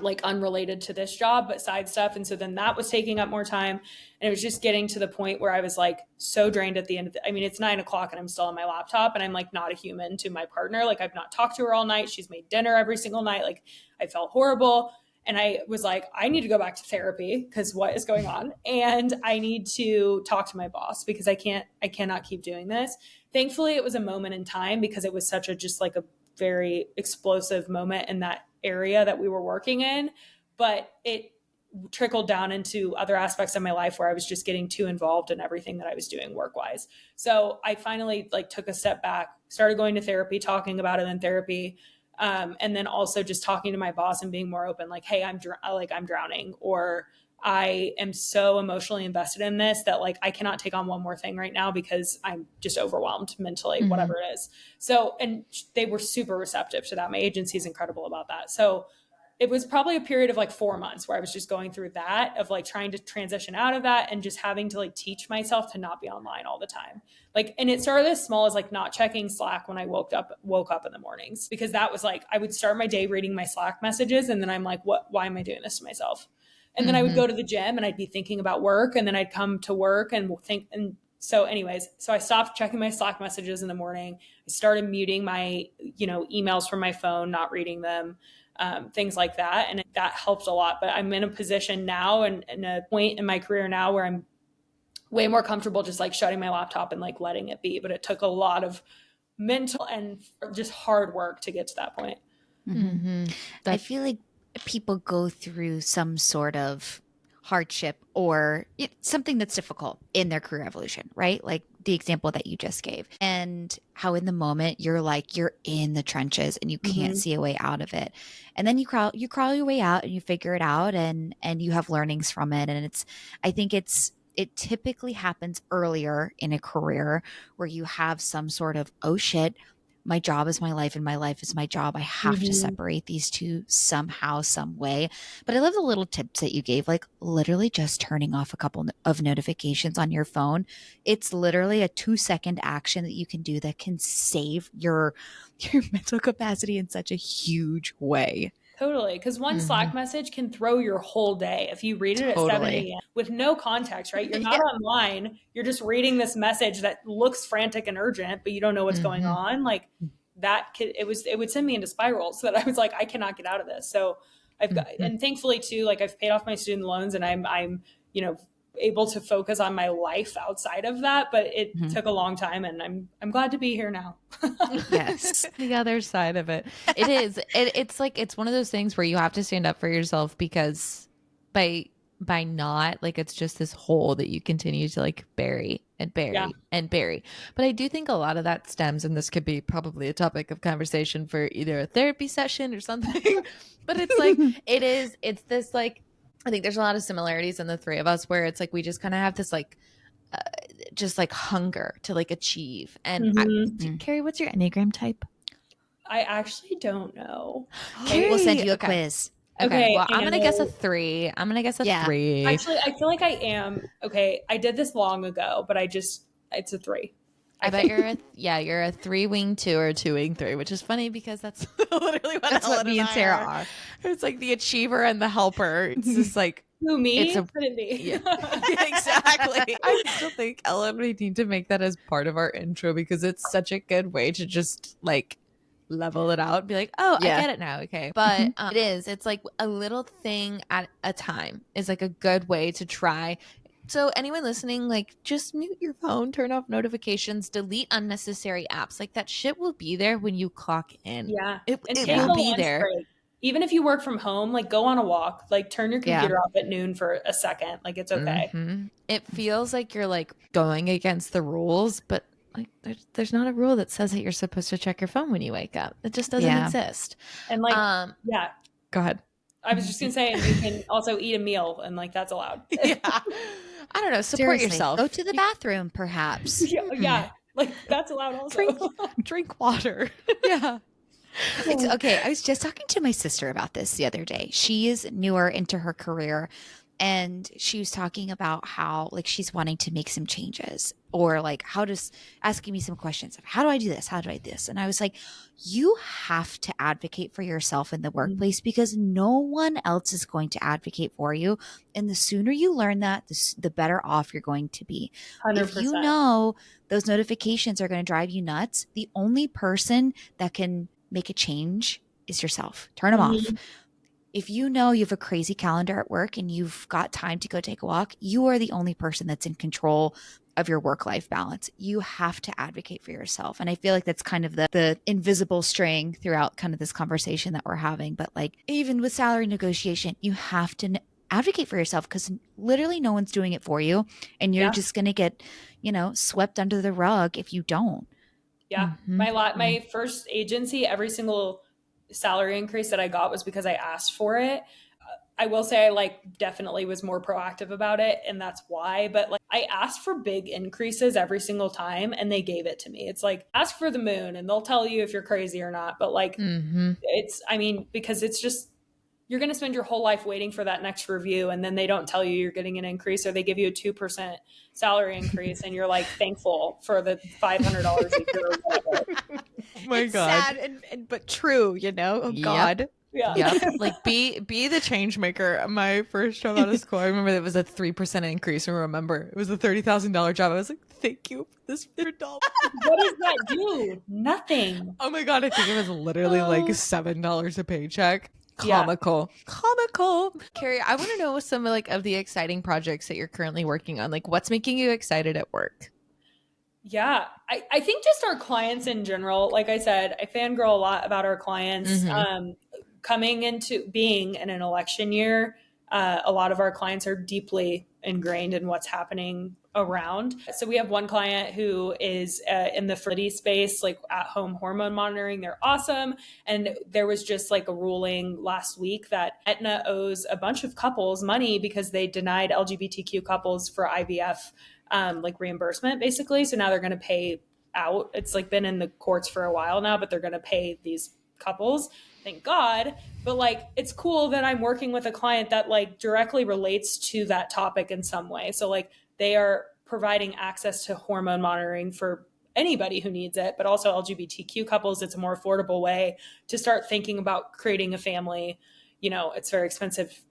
like unrelated to this job, but side stuff. And so then that was taking up more time. And it was just getting to the point where I was like so drained at the end of it's 9 o'clock and I'm still on my laptop and I'm like not a human to my partner. Like I've not talked to her all night. She's made dinner every single night. Like I felt horrible. And I was like, I need to go back to therapy because what is going on? And I need to talk to my boss because I cannot keep doing this. Thankfully, it was a moment in time because it was such a just like a very explosive moment in that area that we were working in. But it trickled down into other aspects of my life where I was just getting too involved in everything that I was doing work wise. So I finally like took a step back, started going to therapy, talking about it in therapy. And then also just talking to my boss and being more open, like, hey, I'm drowning, or I am so emotionally invested in this that like I cannot take on one more thing right now because I'm just overwhelmed mentally, whatever it is. So, and they were super receptive to that. My agency is incredible about that. So it was probably a period of like 4 months where I was just going through that, of like trying to transition out of that and just having to like teach myself to not be online all the time. Like, and it started as small as like not checking Slack when I woke up in the mornings, because that was like, I would start my day reading my Slack messages. And then I'm like, why am I doing this to myself? And then I would go to the gym and I'd be thinking about work, and then I'd come to work and think. And so anyways, so I stopped checking my Slack messages in the morning. I started muting my, emails from my phone, not reading them, things like that. And that helped a lot. But I'm in a position now and in a point in my career now where I'm way more comfortable just like shutting my laptop and like letting it be. But it took a lot of mental and just hard work to get to that point. I feel like people go through some sort of hardship or something that's difficult in their career evolution, right? Like the example that you just gave, and how in the moment you're like, you're in the trenches and you can't see a way out of it. And then you crawl your way out and you figure it out, and you have learnings from it. And I think it's it typically happens earlier in a career where you have some sort of, oh shit, my job is my life and my life is my job. I have to separate these two somehow, some way. But I love the little tips that you gave, like literally just turning off a couple of notifications on your phone. It's literally a 2-second action that you can do that can save your mental capacity in such a huge way. Totally. Because one Slack message can throw your whole day if you read it at 7 a.m. with no context, right? You're not online. You're just reading this message that looks frantic and urgent, but you don't know what's going on. Like it would send me into spirals that I was like, I cannot get out of this. So I've got, and thankfully too, like I've paid off my student loans and I'm, able to focus on my life outside of that, but it took a long time and I'm glad to be here now. Yes. The other side of it. It is. It's like, it's one of those things where you have to stand up for yourself, because by not, like, it's just this hole that you continue to like bury and bury and bury. But I do think a lot of that stems, and this could be probably a topic of conversation for either a therapy session or something, but it's like, it's this like, I think there's a lot of similarities in the three of us where it's like we just kind of have this like just like hunger to like achieve. And Kari, what's your Enneagram type? I actually don't know. We'll send you a quiz. Okay, well, I'm gonna guess a 3. I'm gonna guess a 3. Actually, I feel like I am. Okay, I did this long ago, but it's a 3. I bet you're a 3-wing 2 or a 2-wing 3, which is funny because that's literally what me and Sarah are. It's like the achiever and the helper. It's just like, who, me? It's couldn't be. Yeah, exactly. I still think, Ellen, we need to make that as part of our intro because it's such a good way to just like level it out and be like, oh, I get it now. Okay. But it's like a little thing at a time is like a good way to try. So anyone listening, like, just mute your phone, turn off notifications, delete unnecessary apps. Like, that shit will be there when you clock in. Yeah. It will be there. Break. Even if you work from home, like, go on a walk, like, turn your computer off at noon for a second. Like, it's okay. It feels like you're like going against the rules, but like there's not a rule that says that you're supposed to check your phone when you wake up. It just doesn't exist. And like, go ahead. I was just gonna say, and you can also eat a meal, and like that's allowed. I don't know. Support yourself. Go to the bathroom, perhaps. Like that's allowed also. Drink water. It's okay. I was just talking to my sister about this the other day. She is newer into her career, and she was talking about how like she's wanting to make some changes, or like asking me some questions of how do I do this? How do I do this? And I was like, you have to advocate for yourself in the workplace because no one else is going to advocate for you. And the sooner you learn that, the better off you're going to be. 100%. If you know those notifications are going to drive you nuts, the only person that can make a change is yourself. Turn them off. If you know you have a crazy calendar at work and you've got time to go take a walk, you are the only person that's in control of your work-life balance. You have to advocate for yourself. And I feel like that's kind of the invisible string throughout kind of this conversation that we're having. But like even with salary negotiation, you have to advocate for yourself because literally no one's doing it for you. And you're just going to get, swept under the rug if you don't. Yeah. My first agency, every single salary increase that I got was because I asked for it. I will say I like definitely was more proactive about it, and that's why. But like I asked for big increases every single time and they gave it to me. It's like ask for the moon and they'll tell you if you're crazy or not. But like because it's just you're going to spend your whole life waiting for that next review, and then they don't tell you you're getting an increase, or they give you a 2% salary increase and you're like thankful for the $500 a year or whatever. Oh my God. Sad but true, Oh God. Yeah. Yep. Like be the change maker. My first job out of school, I remember it was a 3% increase. And remember, it was a $30,000 job. I was like, thank you for this $100. What does that do? Nothing. Oh my God. I think it was literally like $7 a paycheck. Comical. Kari, I want to know some of the exciting projects that you're currently working on. Like what's making you excited at work? Yeah, I think just our clients in general. Like I said, I fangirl a lot about our clients. Coming into being in an election year, a lot of our clients are deeply ingrained in what's happening around. So we have one client who is in the fertility space, like at home hormone monitoring. They're awesome. And there was just like a ruling last week that Aetna owes a bunch of couples money because they denied LGBTQ couples for IVF like reimbursement, basically. So now they're going to pay out. It's like been in the courts for a while now, but they're going to pay these couples. Thank God. But like, it's cool that I'm working with a client that like directly relates to that topic in some way. So like they are providing access to hormone monitoring for anybody who needs it, but also LGBTQ couples. It's a more affordable way to start thinking about creating a family. You know, it's very expensive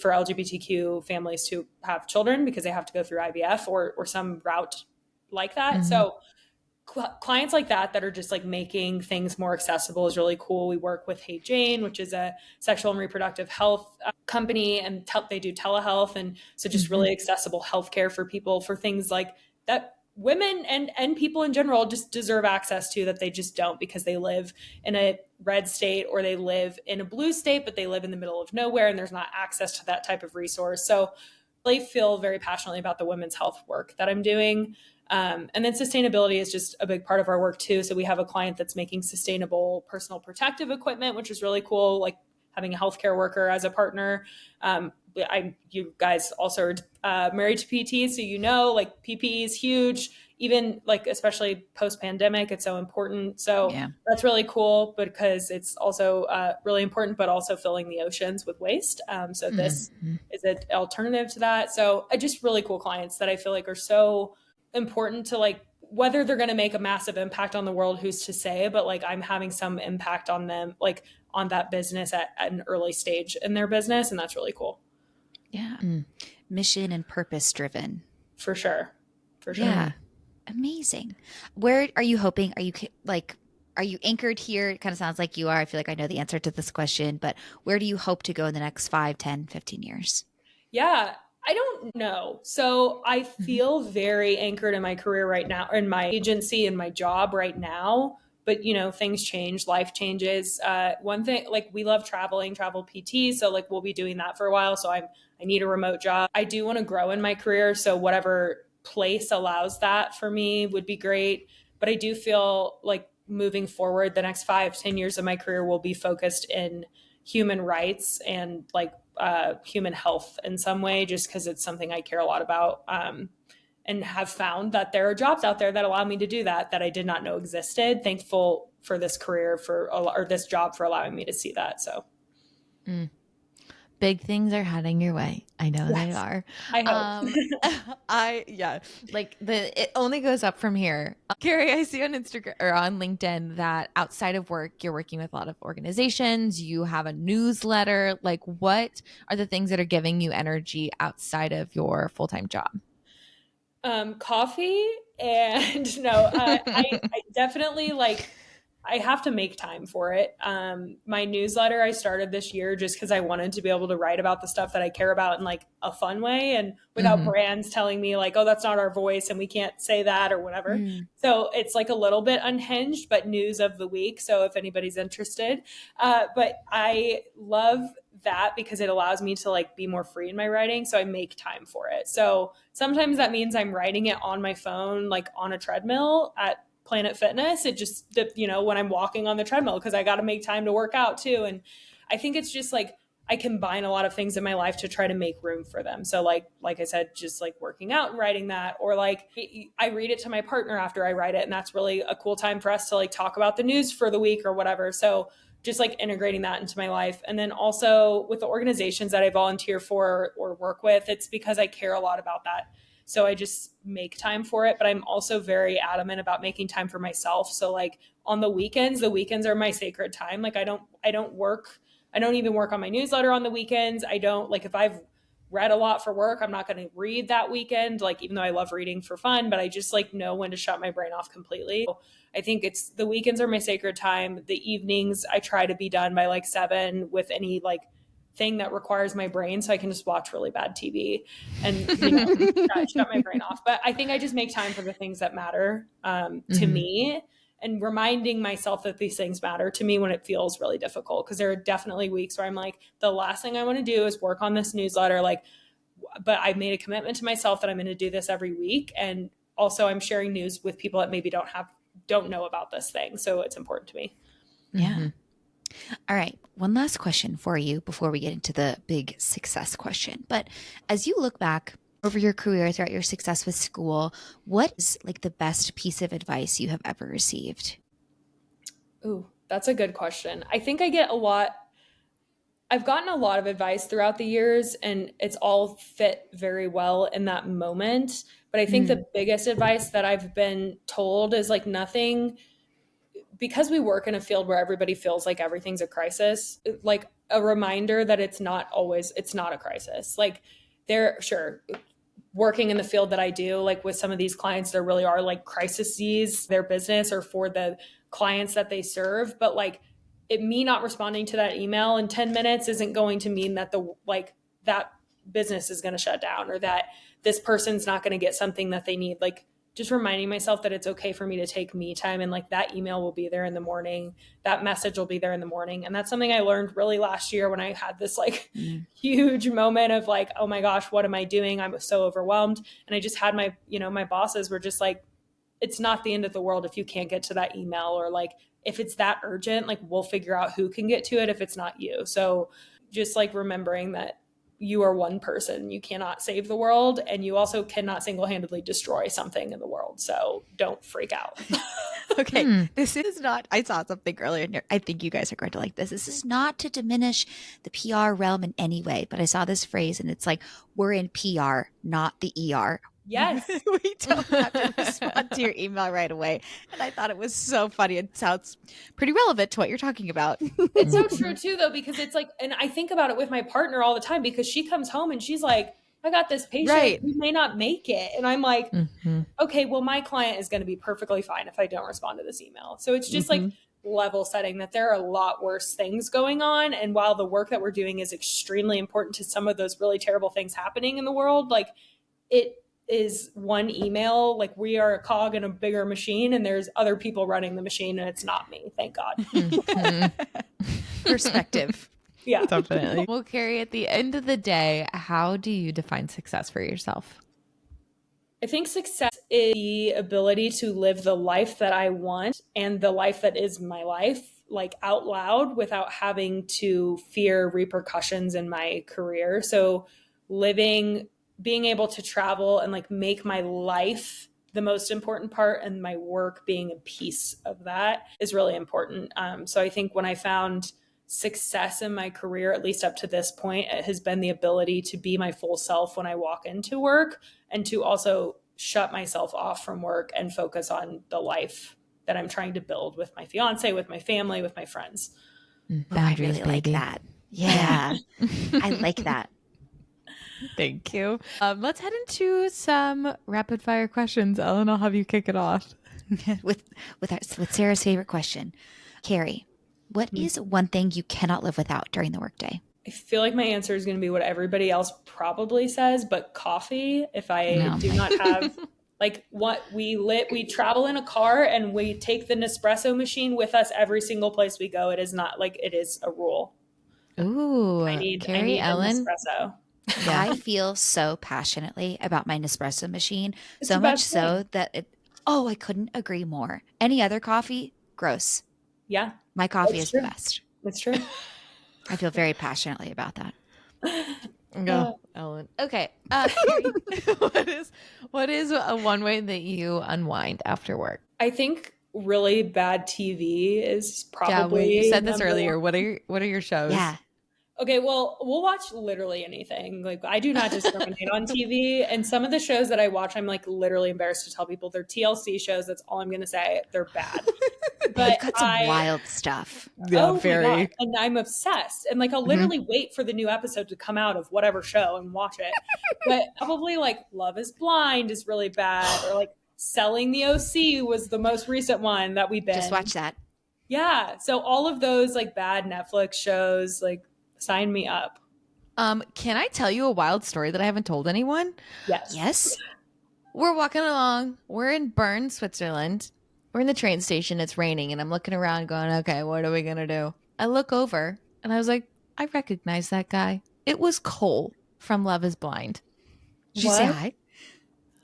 for LGBTQ families to have children because they have to go through IVF or some route like that. Mm-hmm. So clients like that are just like making things more accessible is really cool. We work with Hey Jane, which is a sexual and reproductive health company, and they do telehealth. And so just really accessible healthcare for people for things like that women and people in general just deserve access to, that they just don't because they live in a red state or they live in a blue state, but they live in the middle of nowhere and there's not access to that type of resource. So I feel very passionately about the women's health work that I'm doing. And then sustainability is just a big part of our work too. So we have a client that's making sustainable personal protective equipment, which is really cool. Like having a healthcare worker as a partner. You guys also are married to PT, so you know, like PPE is huge. Even like especially post pandemic, it's so important. So that's really cool because it's also really important, but also filling the oceans with waste. So this is an alternative to that. So just really cool clients that I feel like are so important to like, whether they're going to make a massive impact on the world, who's to say, but like I'm having some impact on them, like on that business at an early stage in their business. And that's really cool. Yeah. Mission and purpose driven. For sure. Yeah. Amazing. Where are you hoping? Are you anchored here? It kind of sounds like you are. I feel like I know the answer to this question, but where do you hope to go in the next 5, 10, 15 years? Yeah. I don't know. So I feel very anchored in my career right now, or in my agency and my job right now. But, you know, things change, life changes. One thing, like we love travel PT. So like we'll be doing that for a while. So I need a remote job. I do want to grow in my career. So whatever place allows that for me would be great. But I do feel like moving forward, the next 5, 10 years of my career will be focused in human rights and like human health in some way, just because it's something I care a lot about, and have found that there are jobs out there that allow me to do that I did not know existed. Thankful for this career or this job for allowing me to see that. So big things are heading your way. I know they are. I hope. It only goes up from here. Kari, I see on Instagram or on LinkedIn that outside of work, you're working with a lot of organizations. You have a newsletter. Like, what are the things that are giving you energy outside of your full-time job? Coffee and I definitely I have to make time for it. My newsletter I started this year just because I wanted to be able to write about the stuff that I care about in like a fun way and without brands telling me like, oh, that's not our voice and we can't say that or whatever. So it's like a little bit unhinged, but news of the week. So if anybody's interested, but I love that because it allows me to like be more free in my writing. So I make time for it. So sometimes that means I'm writing it on my phone, like on a treadmill at Planet Fitness. It just, when I'm walking on the treadmill, because I got to make time to work out too. And I think it's just like, I combine a lot of things in my life to try to make room for them. So like I said, just like working out and writing that, or like I read it to my partner after I write it. And that's really a cool time for us to like talk about the news for the week or whatever. So just like integrating that into my life. And then also with the organizations that I volunteer for or work with, it's because I care a lot about that. So I just make time for it, but I'm also very adamant about making time for myself. So like on the weekends are my sacred time. Like I don't even work on my newsletter on the weekends. I don't, like, if I've read a lot for work, I'm not going to read that weekend. Like, even though I love reading for fun, but I just like know when to shut my brain off completely. So I think it's the weekends are my sacred time. The evenings I try to be done by like 7 with any like thing that requires my brain, so I can just watch really bad TV and shut my brain off. But I think I just make time for the things that matter to me, and reminding myself that these things matter to me when it feels really difficult. Because there are definitely weeks where I'm like, the last thing I want to do is work on this newsletter. Like but I made a commitment to myself that I'm going to do this every week. And also I'm sharing news with people that maybe don't know about this thing. So it's important to me. Yeah. Mm-hmm. All right. One last question for you before we get into the big success question. But as you look back over your career throughout your success with school, what is like the best piece of advice you have ever received? Ooh, that's a good question. I think I've gotten a lot of advice throughout the years, and it's all fit very well in that moment. But I think the biggest advice that I've been told is like nothing, because we work in a field where everybody feels like everything's a crisis, like a reminder that it's not a crisis. Like sure, working in the field that I do, like with some of these clients, there really are like crises, their business or for the clients that they serve. But like me not responding to that email in 10 minutes isn't going to mean that that business is going to shut down or that this person's not going to get something that they need. Like just reminding myself that it's okay for me to take me time, and like that email will be there in the morning, that message will be there in the morning. And that's something I learned really last year when I had this like huge moment of like, oh my gosh, what am I doing? I was so overwhelmed. And I just had my bosses were just like, it's not the end of the world if you can't get to that email, or like if it's that urgent, like we'll figure out who can get to it if it's not you. So just like remembering that you are one person, you cannot save the world, and you also cannot single-handedly destroy something in the world. So don't freak out. Okay. This is not, I saw something earlier in here. I think you guys are going to like this. This is not to diminish the PR realm in any way, but I saw this phrase and it's like, we're in PR, not the ER. Yes. We don't have to respond to your email right away. And I thought it was so funny. It sounds pretty relevant to what you're talking about. It's so true too, though, because it's like, and I think about it with my partner all the time, because she comes home and she's like, I got this patient, Right. we may not make it. And I'm like, okay, well, my client is going to be perfectly fine if I don't respond to this email. So it's just like level setting that there are a lot worse things going on. And while the work that we're doing is extremely important to some of those really terrible things happening in the world, like it is one email, like we are a cog in a bigger machine, and there's other people running the machine, and it's not me, thank God. Perspective. Yeah, Definitely. Well, Kari, at the end of the day, how do you define success for yourself? I think success is the ability to live the life that I want and the life that is my life, like out loud, without having to fear repercussions in my career. So being able to travel and like make my life the most important part, and my work being a piece of that is really important. So I think when I found success in my career, at least up to this point, it has been the ability to be my full self when I walk into work, and to also shut myself off from work and focus on the life that I'm trying to build with my fiance, with my family, with my friends. Boundaries, I really like that. Yeah. I like that. Thank you. Let's head into some rapid fire questions. Ellen, I'll have you kick it off. with Sarah's favorite question. Kari, what is one thing you cannot live without during the workday? I feel like my answer is going to be what everybody else probably says, but coffee. If I do not have like what we travel in a car and we take the Nespresso machine with us every single place we go. It is not like, it is a rule. Ooh, I need Ellen. Nespresso. Yeah. I feel so passionately about my Nespresso machine, it's so much so that I couldn't agree more. Any other coffee, gross. Yeah. My coffee is the best. That's true. I feel very passionately about that. Go, Ellen. Okay. What is one way that you unwind after work? I think really bad TV is probably. Yeah, you said this earlier. What are your shows? Yeah. Okay, well, we'll watch literally anything. Like, I do not discriminate on TV. And some of the shows that I watch, I'm like literally embarrassed to tell people they're TLC shows. That's all I'm going to say. They're bad. But you've got some wild stuff. Yeah, very. And I'm obsessed. And like, I'll literally wait for the new episode to come out of whatever show and watch it. But probably like Love is Blind is really bad. Or like Selling the OC was the most recent one that we binged. Just watch that. Yeah. So all of those like bad Netflix shows, like, sign me up. Can I tell you a wild story that I haven't told anyone? Yes. We're walking along. We're in Bern, Switzerland. We're in the train station. It's raining, and I'm looking around going, okay, what are we going to do? I look over, and I was like, I recognize that guy. It was Cole from Love is Blind. Did you say hi?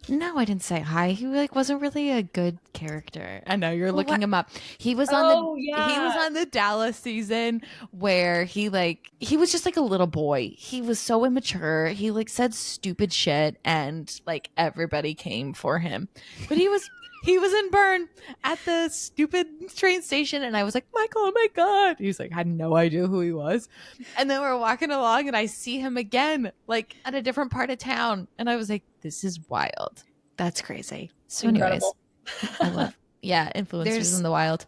No, I didn't say hi. He like wasn't really a good character. I know you're looking what? him up. He was on the Dallas season where he was just like a little boy. He was so immature. He like said stupid shit and like everybody came for him. But he was in Burn at the stupid train station and I was like, Michael, oh my God. He's like, I had no idea who he was. And then we're walking along and I see him again, like at a different part of town. And I was like, this is wild. That's crazy. So anyways, I love, influencers in the wild.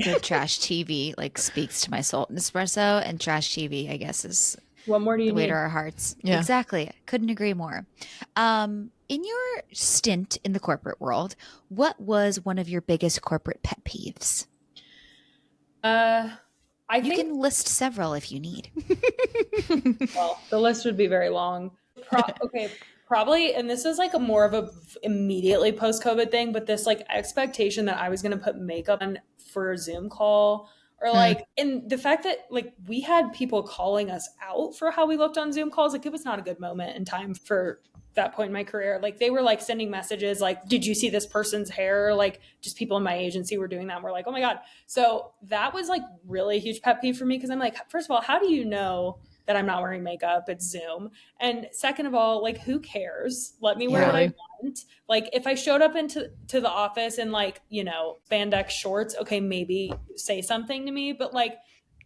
Good trash TV like speaks to my soul. Nespresso and trash TV, I guess, is what more do you the way need? to our hearts. Yeah. Exactly. Couldn't agree more. In your stint in the corporate world, what was one of your biggest corporate pet peeves? I You think can list several if you need. well, the list would be very long. Okay, probably, and this is like a more of a immediately post-COVID thing, but this like expectation that I was going to put makeup on for a Zoom call, or like, and the fact that like we had people calling us out for how we looked on Zoom calls, like it was not a good moment in time for that point in my career. Like they were like sending messages like, did you see this person's hair? Like just people in my agency were doing that. And we're like, oh my God. So that was like really a huge pet peeve for me. Cause I'm like, first of all, how do you know that I'm not wearing makeup? It's Zoom. And second of all, like who cares? Let me wear what I want. Like if I showed up into the office in like, you know, spandex shorts, okay, maybe say something to me, but like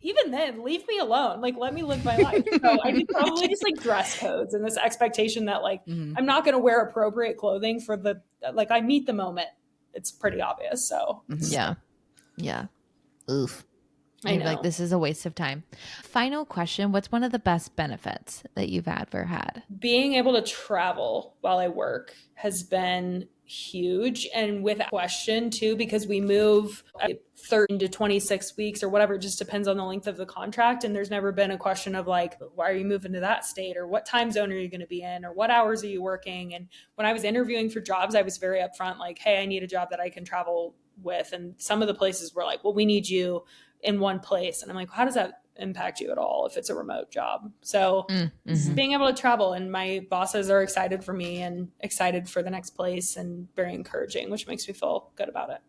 even then, leave me alone. Like, let me live my life. So I think probably just like dress codes and this expectation that like I'm not going to wear appropriate clothing for the like I meet the moment. It's pretty obvious. So yeah. Oof. I know. Like this is a waste of time. Final question: what's one of the best benefits that you've ever had? Being able to travel while I work has been huge, and with question too, because we move 13 to 26 weeks or whatever. It just depends on the length of the contract, and there's never been a question of like, why are you moving to that state, or what time zone are you going to be in, or what hours are you working? And when I was interviewing for jobs, I was very upfront, like, hey, I need a job that I can travel with. And some of the places were like, well, we need you in one place. And I'm like, how does that impact you at all if it's a remote job? So being able to travel, and my bosses are excited for me and excited for the next place and very encouraging, which makes me feel good about it.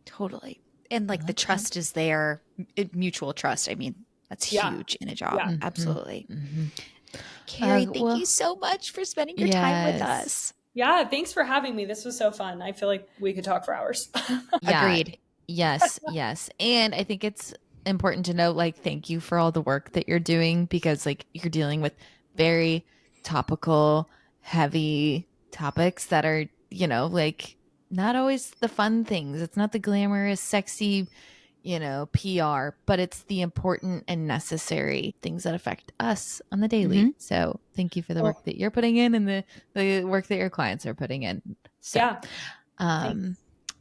Totally. And like the trust is there, mutual trust. I mean, that's huge in a job. Yeah. Kari, thank you so much for spending your time with us. Yeah, thanks for having me. This was so fun. I feel like we could talk for hours. Agreed. Yes. And I think it's important to note, like, thank you for all the work that you're doing, because like you're dealing with very topical, heavy topics that are, you know, like not always the fun things. It's not the glamorous, sexy, you know, PR, but it's the important and necessary things that affect us on the daily. So thank you for the work that you're putting in and the work that your clients are putting in. So,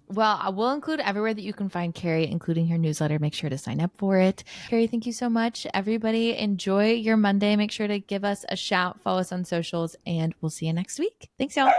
well, I will include everywhere that you can find Kari, including her newsletter. Make sure to sign up for it. Kari, thank you so much. Everybody, enjoy your Monday. Make sure to give us a shout, follow us on socials, and we'll see you next week. Thanks, y'all.